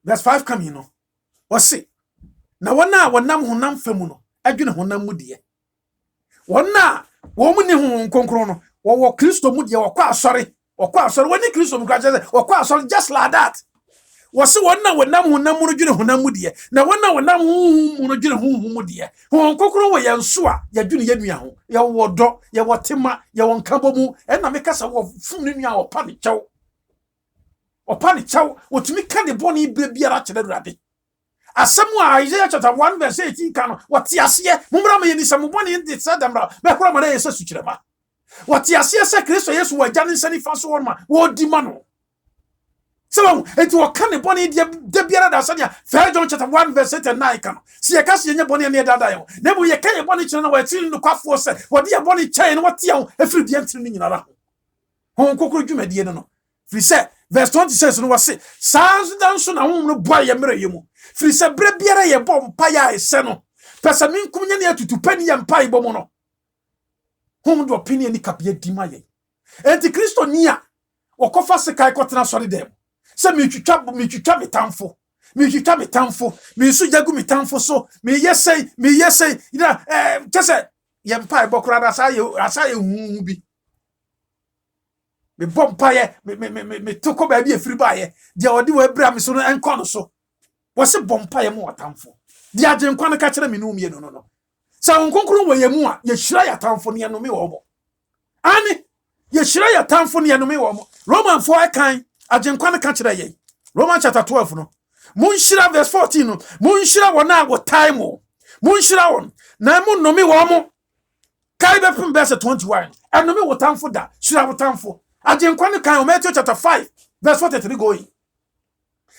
5 come you know o se na wona wonam honam famu no adwene honam mu de wona wo mu ne honhom konkro no wo Kristo mu de wo kwa asori woni Kristo mu kwa je wo kwa asori just like that wose wona wonam honam mu dwene honam mu de na wona wonam honhom mu dwene honhom mu de honhom konkro wo ye nso a ya dwene ye nua ho ye wo do ye wo tema ye wo nkabo mu na me kasa wo fum ne nua opa ne chaw wotumi ka de boni biara kire durade asemu Isaiah chapter 1 verse 18 kan wati ase mumbra me ni samu boni ndi sadamra be kora mara yesa sukirema wati ase se Kristo Yesu waja ne nsani fa so wonma wo di ma no so enti wo kan boni de biara da sanya 1 John chapter 1 verse 9 kan si ye kasi ye boni ne dada yo na bu ye kan ye boni kire na wati no kwafo se wodi ye boni chain na wati ya efiri bi antiri ni nyinara hon kokoro dwumadi no fi se verse 26 no wase sans danso na hon no boy ye mere yemu fi se bre biara ye bom pa ya ese no pesa min kumnya ne atutu pani ye mpa ibo mo no hon do opinion ni kapye dima ye enti Kristo nia wakofa se kai kotena sori dem se mi twitwa metamfo mi su jagu metamfo so mi yesei ina kese ye mpa ibo kora da sa ye hu bi me bompaye me toko ba bi efiri baye de odi wa bra me so no enko no so wo se bompaye mo watamfo de agyenkwa no ka kire me no mienu no sa onkonkro wo yemu a ye hira ya tamfo ne no me wo mo ani ye hira ya tamfo ne no me wo mo Roman 4 kan agyenkwa no ka kire ye Roman chapter 12 no Munshira verse 14 no. Munshira wona wo time o. Munshira won. Na mu no me wo mo. Kai be pem verse 21. Eno me wo tamfo da. Shira wo tamfo. Agenkwa ne kan o Matthew chapter 5 verse 43 going.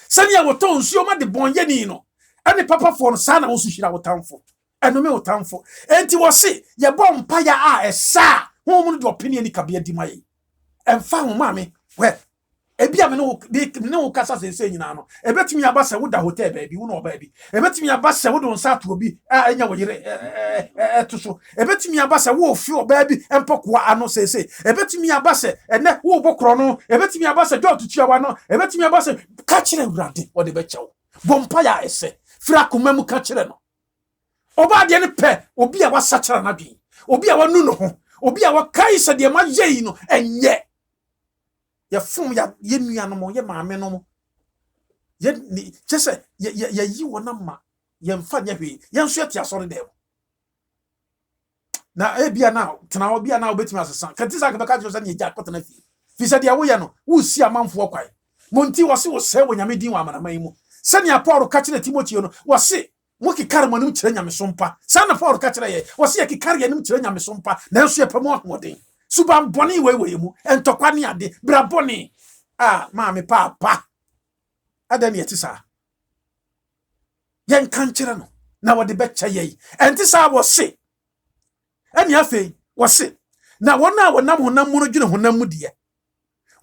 Sanya wo ton nsuo ma de bonye ni no. Ani papa for no sana wo shira wo tamfo. Eno me wo tamfo. Enti wo se ye bom mpa ya a esa. Ho mu de opinion ni kabia di mai. Emfa ho ma me. We ebia me no kasa sese nyina no ebetimi aba se wo da hotel baabi wo no baabi ebetimi aba se wo don sa to obi anya wo yire to so ebetimi aba se wo ofi o baabi empokoa ano sese ebetimi aba se ene wo bokro no ebetimi aba se do tutua no ebetimi aba se ka kire urade wo de be chewo bompa ya ese fra koma mu ka kire no oba de ne pe obi a wasa kire na dwen obi a wanu no ho obi a wakai se de ma yei no enye ya fum ya yenua no mo ye maame no mo ye ni chese ya yi wona ma ye mfa nya hwe ye nso yete asore dem na ebia na tena obia na obetimi asesa kantisa ka beka jose ne ja kotena fi se dia wo ye no wo si amanfo kwai monti wo se wo se wo nyame din wa amanaman mu se ne Paul ka kire Timothy no wo se mo kikare mo nim kire nyame so mpa sa na Paul ka kire ye wo se ye kikare ye nim kire nyame so mpa na nso ye pamo ahoden suban boni we mu entokwa ne ade bra boni maame papa adani etisa yen kankire no na wode becha ye entisa wo se eni afei wo se na wona wonam honam mu no dwene honam mu de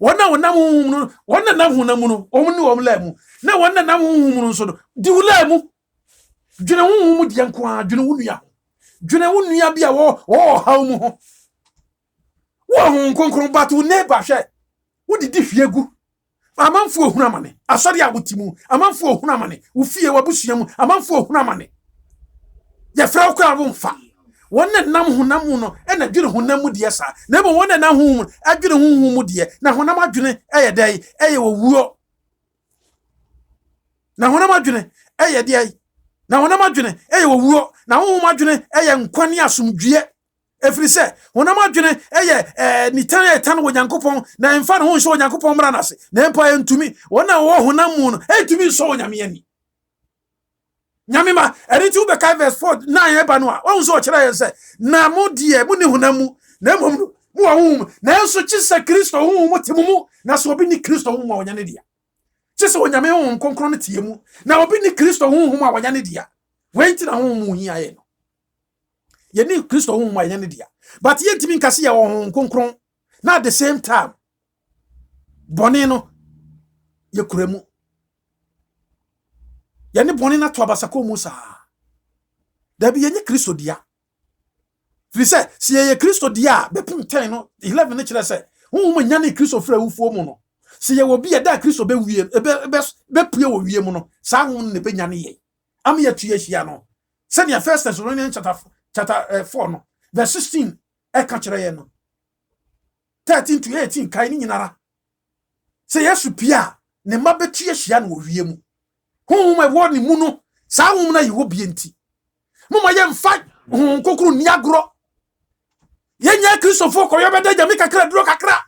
wona wonam honam no wona nam honam mu no omni womla mu na wona nam honam mu no so di wula mu dwene honam mu de nko a dwene wunua dwene wunua bia wo haw mu ho wo hon konkron batu neighbor hwe wo didi hwiegu amanfo ohuna mane asori abotimu amanfo ohuna mane wo fie wabusua mu amanfo ohuna mane ye fra okra wo mfa wonne nam honam no e na dwene honam mu de sa na bo wonne na hu adwene hu mu de na honam adwene eye dai eye wowuo na honam adwene eye dai na honam adwene eye wowuo na honam adwene eye nkwane asomdwie efiri se honam adwene eye nitan etan wo Nyankopon na emfa no ho nso Nyankopon mra nase na empa entumi wona wo honam mu no entumi so nyame ani nyame ma eriti ube kai verse 4 na eba no a wo nso kire ye se na mo die mu ni honam mu na mom mu wo hu na enso kise Kristo hu mu timumu na so obi ni Kristo hu mu wonya ne dia kise wonyame hu konkron ne tie mu na obi ni Kristo hu mu wonya ne dia wenti na hu mu hia ye no ye ni Kristo hu mu wonya ne dia but ye ntimi nkase ye wo konkron na at the same time boni no ye kuremu ye ni boni na to abasako mu sa da bi ye ni Kristo dia fi se si ye Kristo dia be pim 10 no 11 ne kire se hu mu nya ni Kristo fra wufuo mu no si ye wo bi ye da Kristo be wie be pue wo wie mu no sa hu ne be nya ne ye am ye tu ye hia no se ne First Thessalonians chapter 4 no verse 16 e ka kire ye no 13 to 18 kai ni nyinara se Yesu pia ne ma betu ye hia no wo wie mu hu mu e wo ni mu no sa hu na ye wo bi enti mo ma ye mfa kokuru ni agro ye nya Kristofo ko ye beda jami kakra duro kakra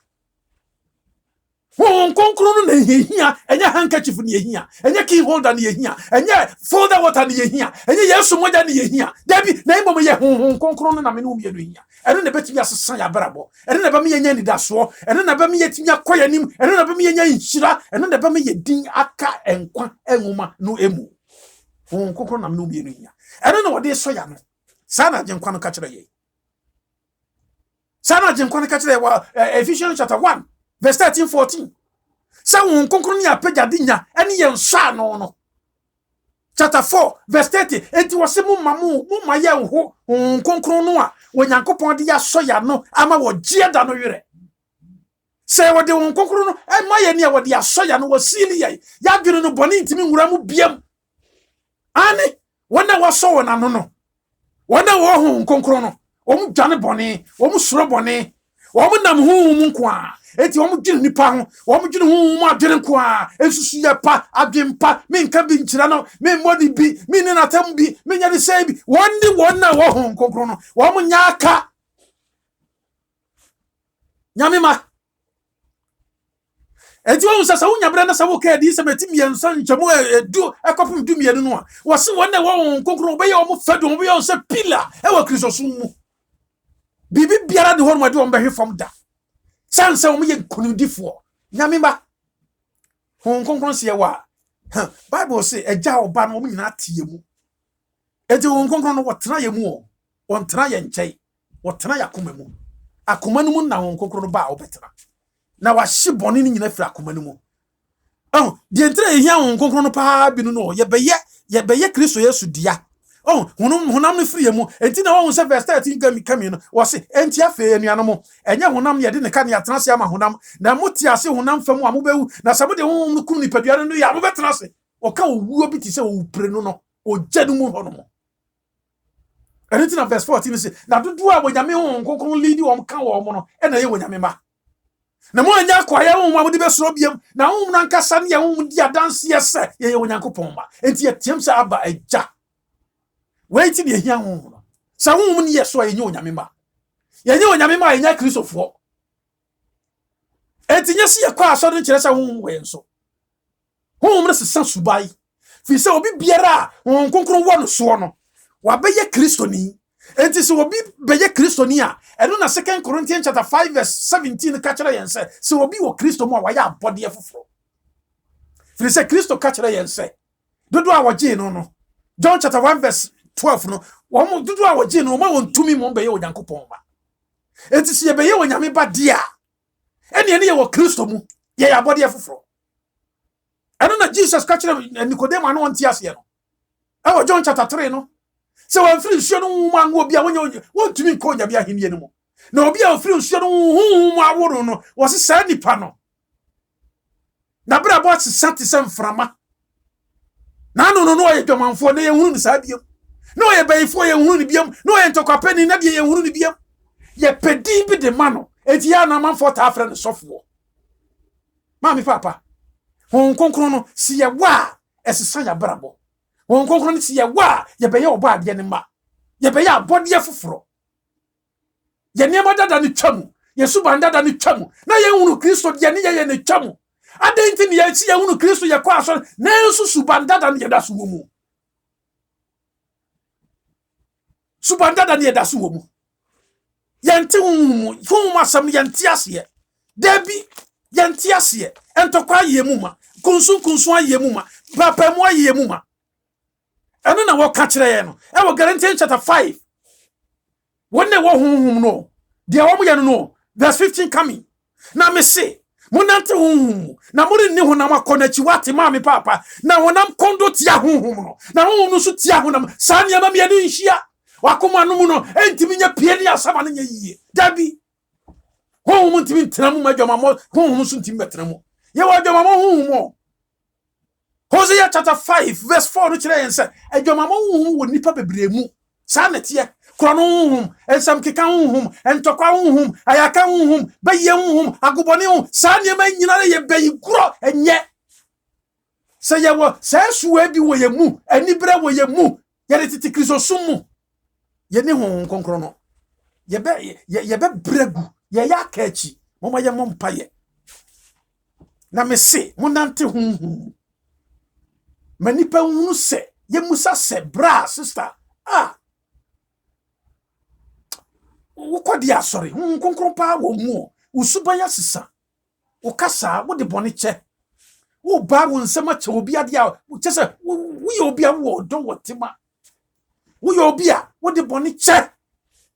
kokuru no na hia enya handkerchief ni hia enya key holder ni hia enya folder water ni hia enya Yesu moja ni hia dabi na imbo ye kokuru no na me no mi hia ene na betimi asesa ya brabo ene na ba me nya ni daso ene na ba me yetimi akoya nim ene na ba me nya nhira ene na ba me ye din aka enkwa enwuma no emu kokuru na me no mi hia ene na wode so ya no sana jenkwa no ka kire ye sana jenkwa no ka kire wa Ephesians chapter 1 verse 13-14 sa won konkron ni apagya dinya ene ye nsa no chapter 4 verse 30 enti wo se mu ma ye ho konkron no a Onyankopon de ya so ya no ama wo gieda no yere se wo de won konkron no e ma ye ne wo de ya so ya no wo sili ye ya dwene no boni ntimi nwura mu biam ani wona wo so wona no wona wo ho konkron no wo mu dwane boni wo mu suro boni wo mu nam hu mu nko eti wo mu dwene nipa ho wo mu dwene hu mu adwene nko esusu ye pa adwempa me nka bi nkyira no me modi bi me ni natam bi me nya de sei bi wondi wonna wo ho konkron no wo mu nyaaka nyame ma enti wo sasa wo nyabra na sa wo ka di se meti mienso nchemu edu ekopum du mienu no a wo se won na wo nkonkron be ye o mo fadu be ye o se pila e wa Kristo so mu bibi biara de honma de o mbehwe fam da sanse o mo ye kunudifo nyame ba nkonkron se ye wa Bible say eja oba no mo nyina tie mu enti nkonkron no wo tena ye mu o won tena ye nkyai wo tena yakoma mu akoma no mu na nkonkron ba o betena na wa shiboni ni nyina fira akoma no mu de entre ehia nkonkron no pa bi no ye beye Kristo Yesu dia honam no firi mu enti na wo se verse 13 kami no wo se enti afa anuano mo enye honam ye de ne ka ne atena se ama honam na moti ase honam fam amobewu na sabu de honam no kum ni paduare no ya mobetena se o ka owuo bi ti se o pre no o jadu mu hono mo enti na verse 14 se na dodo a wonyame nkonkron lead wo ka wo mo no e na ye wonyame ma na mo anya kwa ya wo mo de besoro biem na wo na nkasa ne ye wo di adanse ese ye wonyankopon ma enti ye tiem se aba eja wait till you hear home. Some woman, yes, why you know Yamima. You know Yamima, and your Christopher. And you see a car, suddenly, just a woman way so. Home is a son to buy. If you say, be Biera, on conquer one swan. What be ye Christoni? And this will be ye Christonia. And on a 2 Corinthians chapter 5, verse 17, catch and say, so will be what Christo more, why your body of flow. If you say Christo catch and say, do our Jane, no. John chapter 1, verse 12 no wo mo dudu a woje no ma won tumi mo be ye onyankopon ba enti se ye be ye onyame ba dia ene ye wo Kristo mu ye ya body afoforo eno na Jesus ka kire Nicodemus no won ti ase no e wo John chapter 3 no se wo free nsuo no ma ngo bia won tumi ko nya bia henie no mo na obi a free nsuo no hu aworo no wo se sa nipa no na bra bo se sati sem frama na no ye dwomanfo na ye hunu ni sa bia no ye bayifo ye hunu ni biam no ye ntokapani na de ye hunu ni biam ye pedi bi de mano enti ya na manfo ta afre ne sofo mami papa hon konkron no si ye wa esesa ya brabo hon konkron si ye wa ye beye obo ade ne ma ye beye abode foforo ye niema dada ni twamu ye suban dada ni twamu na ye hunu Kristo de ne ye ne twamu adenti ni ye si ye hunu Kristo ye kwa so na ensu suban dada ni ye da so mu subandada ne da so wo mu yente hu masam yente ase dabi yente ase entokwa yemu ma kunsun ayemu ma papa mu ayemu ma eno na wo ka kire ye no e wo Galatians chapter 5 wonne wo hunhum no de wo mu ye no verse 15 coming na me say munante hunhum na muri ni honam akonachi wate ma me papa na honam kondo tia hunhum no na hunhum no so tia honam sa ne ma me anu nhia wakoma no mu no entimi nya pie ne asama ne nya yie dabi honhum ntimi ntramu madwama mo honhum so ntimi betramu ye wadwama mo honhum Hosea chapter 5 verse 4 no kire yense adwama mo honhum wo nipa bebremu sa netie kro no honhum ensam keka honhum entokwa honhum ayaka honhum baye honhum agobone honhum sa ne ma nyina ye bayi kro enye se ye wo sa suwa bi wo ye mu anibra wo ye mu ye retiti Kristo sumu ye ne honhum konkro no ye be bregu ye ya kachi moma ye mompaye na me se monante honhum manipa hunu se ye musa se bra sister ukodi asori konkro pa wo mu usuban ya sisa ukasa wo de bone che wo ba wo nsema che obi ade a che se wo ye obi a wo do wotima wo ye obi a wo de bone che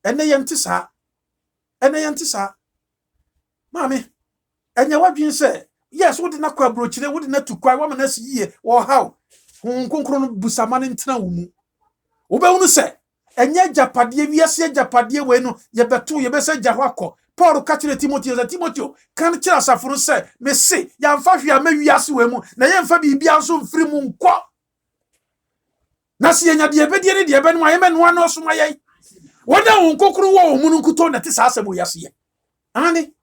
ene ye ntisa mami enye wadwin se yes wo de na kwa brochire wo de na tukwa wo na si yie wo haw konkro no busama ne ntena wo mu wo be hunu se enye japade wiase japade we no ye beto ye be se jahwakọ Paul ka kire Timoteo kan kira safuru se me se ya mfa hwe ama wiase we mu na ye mfa bibia so mfiri mu nkọ na se nya de ebedie ne de ebe no aye meno ano so maye woda wo kokuru wo mu nkuto na te sa asem wiase ye ani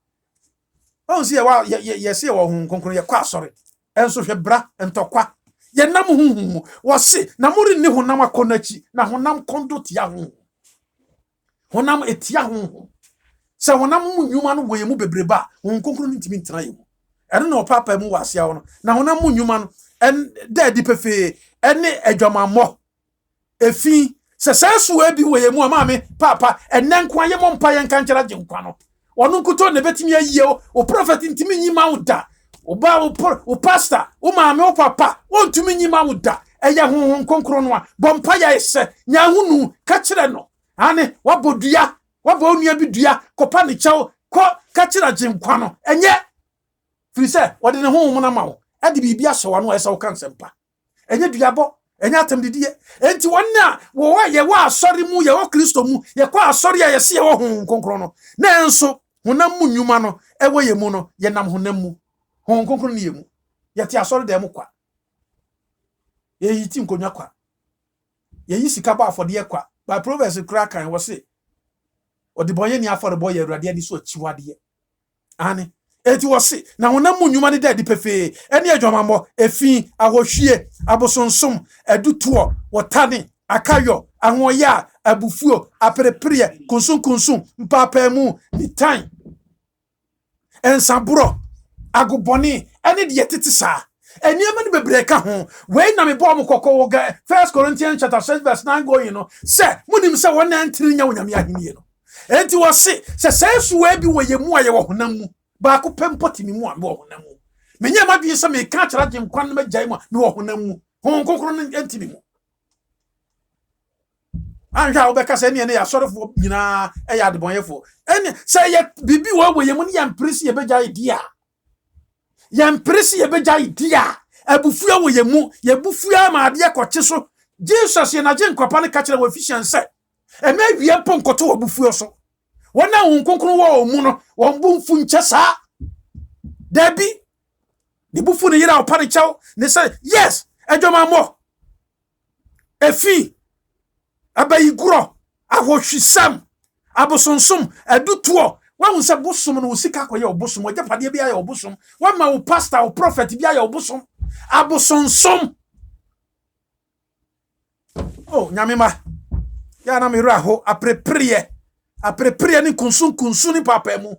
on se ye se wo hu kokuru ye kwa asore enso hwe bra entokwa ye nam hunhum wo se na muri ni honam akonachi na honam kondo tia hu honam etia hu se honam mu nyuma no wo ye mu bebreba hon konkro ntimi ntira ye ɛno na ɔpapa mu wase awo no na honam mu nnwuma no en da di pefe ene adwamammo efi se senso abi woye mu amaame papa enen kwa ye mompa ye nka nkyera gyenkwa no ono nkuto ne betimi aye o prophet ntimi nyima wo da o pastor o maame o papa o ntimi nyima wo da eye honhon konkro no a bompa ya ese nya hunu ka kyerɛ no ane wabodua onua bi dua kopa ne kyɛw ko ka kyerɛ gyenkwa no enye firi sɛ wɔde ne honhom na ma wo ade bibia hyewa no ɛsɛ wo kansempa enye duabɔ enye atamdidiye enti wonna wo ye wa asɔre mu ye wo Kristo mu ye kwa asɔre ya ye se ye wo honhom konkro no na enso honam mu nnwuma no ɛwɔ ye mu no ye nam honam mu honhom konkro no ye mu ye te asɔre dem kwa ye yiti nkonwa kwa ye yi sika ba afɔde kwa by Proverbs kra kan wo se odibonye ni afɔde boy awurade adi so chiwade ane eti wo se na honam mu nnwuma ne da di pefe ene adwamammo efi ahohwie abosonsom edutuo wotane akayo ahoya abufuo aprepriye kunsun mpapemu nitan ensaburo aguboni ene de yetete saa eniema ne bebreka ho we na me bom kokko 1 Corinthians chapter 6 verse 9 going no se munim se wona ntiri nya wonyame ahenie no enti wo se senso we bi wo yemu aye wo honam mu ba ko pempoti mi mu a me wo honam mu menye ma bi se me ka kyera gyenkwan no magyae mu me wo honam mu hon kokro no enti mi mu anja obeka se ne ya sorofo nyina e ya debonyefo ene se ye bibi wo yemu ne ya mpresi ye begyae dia ya mpresi ye begyae dia abufua wo yemu ye bufua ma ade akɔkye so Jesus ye na gyenkwapa ne ka kyera wo efficiency ema wie ponkoto wo bufua so wona hon kokro wo mu no won bu mfu nkyɛ saa dabi ni bufu ne yira opare kyɛw ne sɛ yes adwamammo efi abayiguro ahohwisam abosonsom adutuo wahun sɛ bosom no usika akɔyɛ obosom ɔgyapade bi ayɛ obosom wama wo pastor wo prophet bi ayɛ obosom abosonsom oh nyamema ya na mero aho aprepriye ni kunsun ni papa mu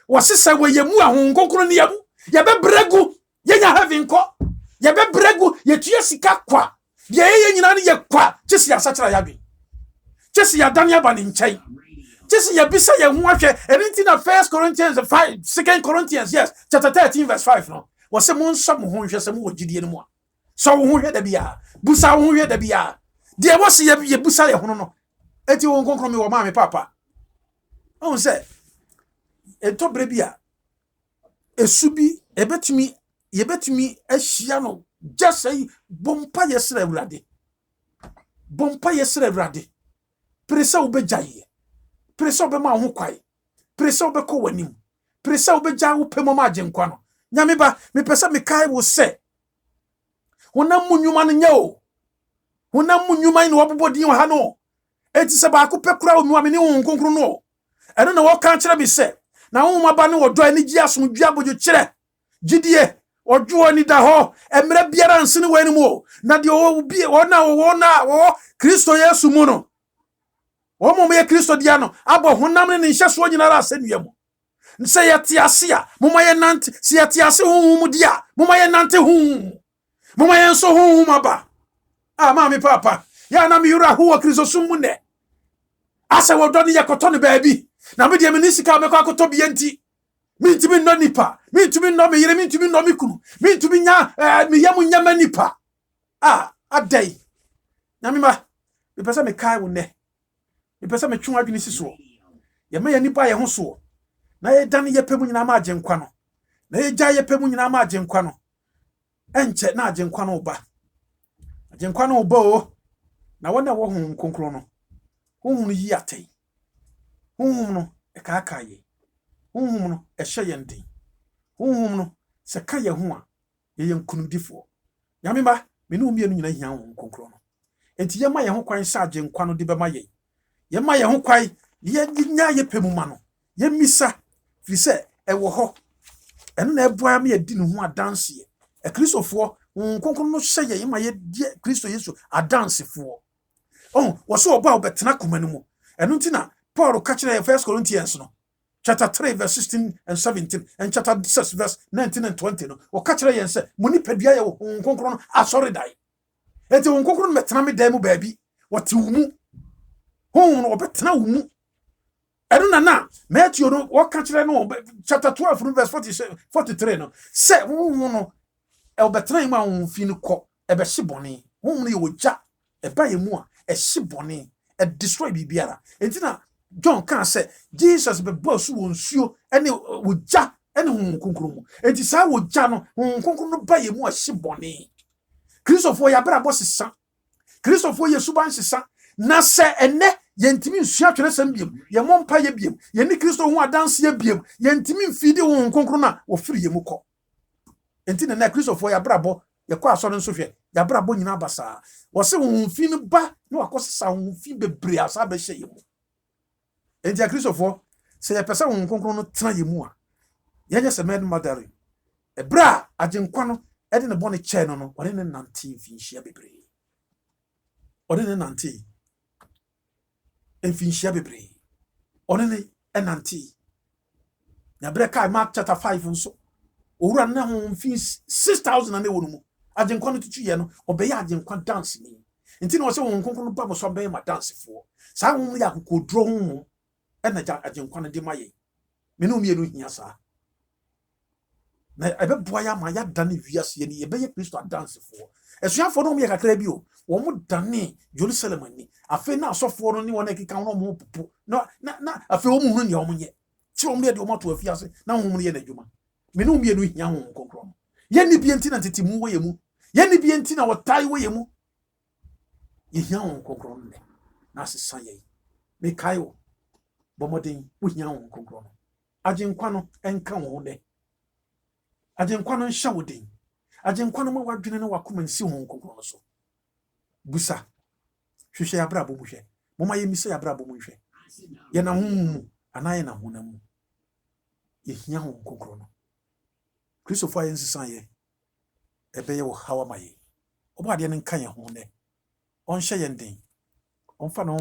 wasisa weyemu ahon kokoro ni yamu ye bebregu ye nya heaven ko ye bebregu ye tuye sika kwa ye nyina ne ye kwa chisi ya sachira yabi chisi ya dania ba ni nkyai chisi ya bisa ye ho ahwe enti na 1 Corinthians 5 2 Corinthians yes chapter 13 verse 5 no wose mo nso mo ho hwe se mo wogidie ne mo a so wo ho hwe da bia busa wo ho hwe da bia de wose ye busa ye ho no eti wo nkonkro mi wo ma me papa on say etobre bia esubi yebetumi ahia no just say bompa yesra awurade presa obegyaye presa obema ho kwai presa obekɔ wanim presa obegya wo pemo ma agyenkwa no nyame ba me pesa me kai wo se honam mu nnwuma no nya o honam mu nnwuma ni wobobodin ha no eti se ba ko pekura onu amene wo nkonkro no eno na wo kan kyerɛ bi se na wo maba ne wodo ani gi asom dua bojo kyerɛ gidie ojo ani da ho emre biara nsene wani mu na de wo bi wona Kristo Yesu mu no wo mo me Kristo dia no abo honam ne nhye so nyinara asɛnua mu nse yete ase a moma ye nante se yete ase honhom dia moma ye nante honhom moma ye nso honhom aba ma me papa ya na me yura ho Kristo sum mu ne asa wodo ne yakoto ne baabi na me de me nisika me kwa akoto bi enti mintumi no nipa mintumi no me yire mintumi no me kunu mintumi nya me yamu nyama nipa adai na me ma me pesa me kai wo ne me pesa me twa adwene siso ye ma ya nipa ye ho so na ye dan ye pemu nyina ma agyenkwa no na ye gya ye pemu nyina ma agyenkwa no enche na agyenkwa no ba agyenkwa no ba o na wona wo hu konkro no hu yi atei hu no e ka aka ye hu no e hye ye ndin hu no se ka ye ho a ye nkunudifo nyame ba me ne umie no nyina hia hu konkro no enti ye ma ye ho kwan sa agyenkwa no de be ma ye ye ma ye ho kwan ye nya ye pemu ma no ye misa fi se e wo ho eno na eboa me ye di ne ho adanse e kristofo konkro no hye ye ma ye Kristo Yesu adansefo wo so oba obetena koma no mu eno nti na Paul ka kire 1 Corinthians no chapter 3 verse 16 and 17 and chapter 6 verse 19 and 20 no o ka kire yen se mo ni padua ye wo nkonkron no asori dai enti wo nkonkron metena me dan mu baabi wote wo mu hon no obetena wo mu enu na Matthew no wo ka kire no chapter 12 verse 43 no se wo no e obetena mu a wo fi no kɔ e be hye bɔne hon no ye wogya e ba ye mu a e hye bɔne e destroy bibiara enti na John can say Jesus be boss won suo ene wogya ene hon konkro mu enti sa wogya no hon konkro no ba ye mu a hye bɔne Christopher ya bra bossesa Christopher ye suban sesa na se ene yentimi nsua twene sam biem ye mompa ye biem ye ni Christo ho adanse ye biem yentimi mfidi hon konkro na wo firi ye mu kɔ enti na Christopher ya bra bo ye kɔ asɔre nso hwɛ ya bra bo nyina basa wo se hon fi no ba na wakɔsesa hon fi bebre asa ba hye ye mu enti a Christopher se ye pese hon konkro no tena ye mu a ye nya se med madari e bra agenkwa no e de ne bone che no ɔde ne nante fi nhia bebre ɔde ne nante fi nhia bebre ɔde ne nante na bre kai Mark chapter 5 nso owura na ho fi 6000 na ne wonu mu agenkwa no tutu ye no ɔbɛyɛ agenkwa dance ni enti na ɔse hon konkro no ba bo so bɛyɛ ma dance fo saa hon ya kokodro ho ena agenkwa no de maye me no mienu hia saa na ebe boa ya ma ya dane wiase ye ni ebe ye Kristo dance fo esuafo no me kakra bi o wo mo dane Jerusalem ani afi na asofo no ni wona kika no mo popo na afi wo mu hu ne wo nye ti wo mo de wo mo to afiase na wo mo ye na dwuma me no mienu hia ho konkro no ye ni bi enti na tete mu wo ye mu ye ni bi enti na wotai wo ye mu ye hia ho konkro no na asesa ye me kai wo bomoden wo hia ho konkro no agenkwa no enka wo de agenkwa no nhya wo den agenkwa no ma wadwene ne wakoma nsi ho konkro no so busa hwehwe ya brabo mu hwe moma ye misa ya brabo mu hwe ye na hu anaye na hu na mu ye hia ho konkro no Christopher yensisan ye ebe ye wo hawa maye oba de ne nkan ye ho ne on hye ye den on fa no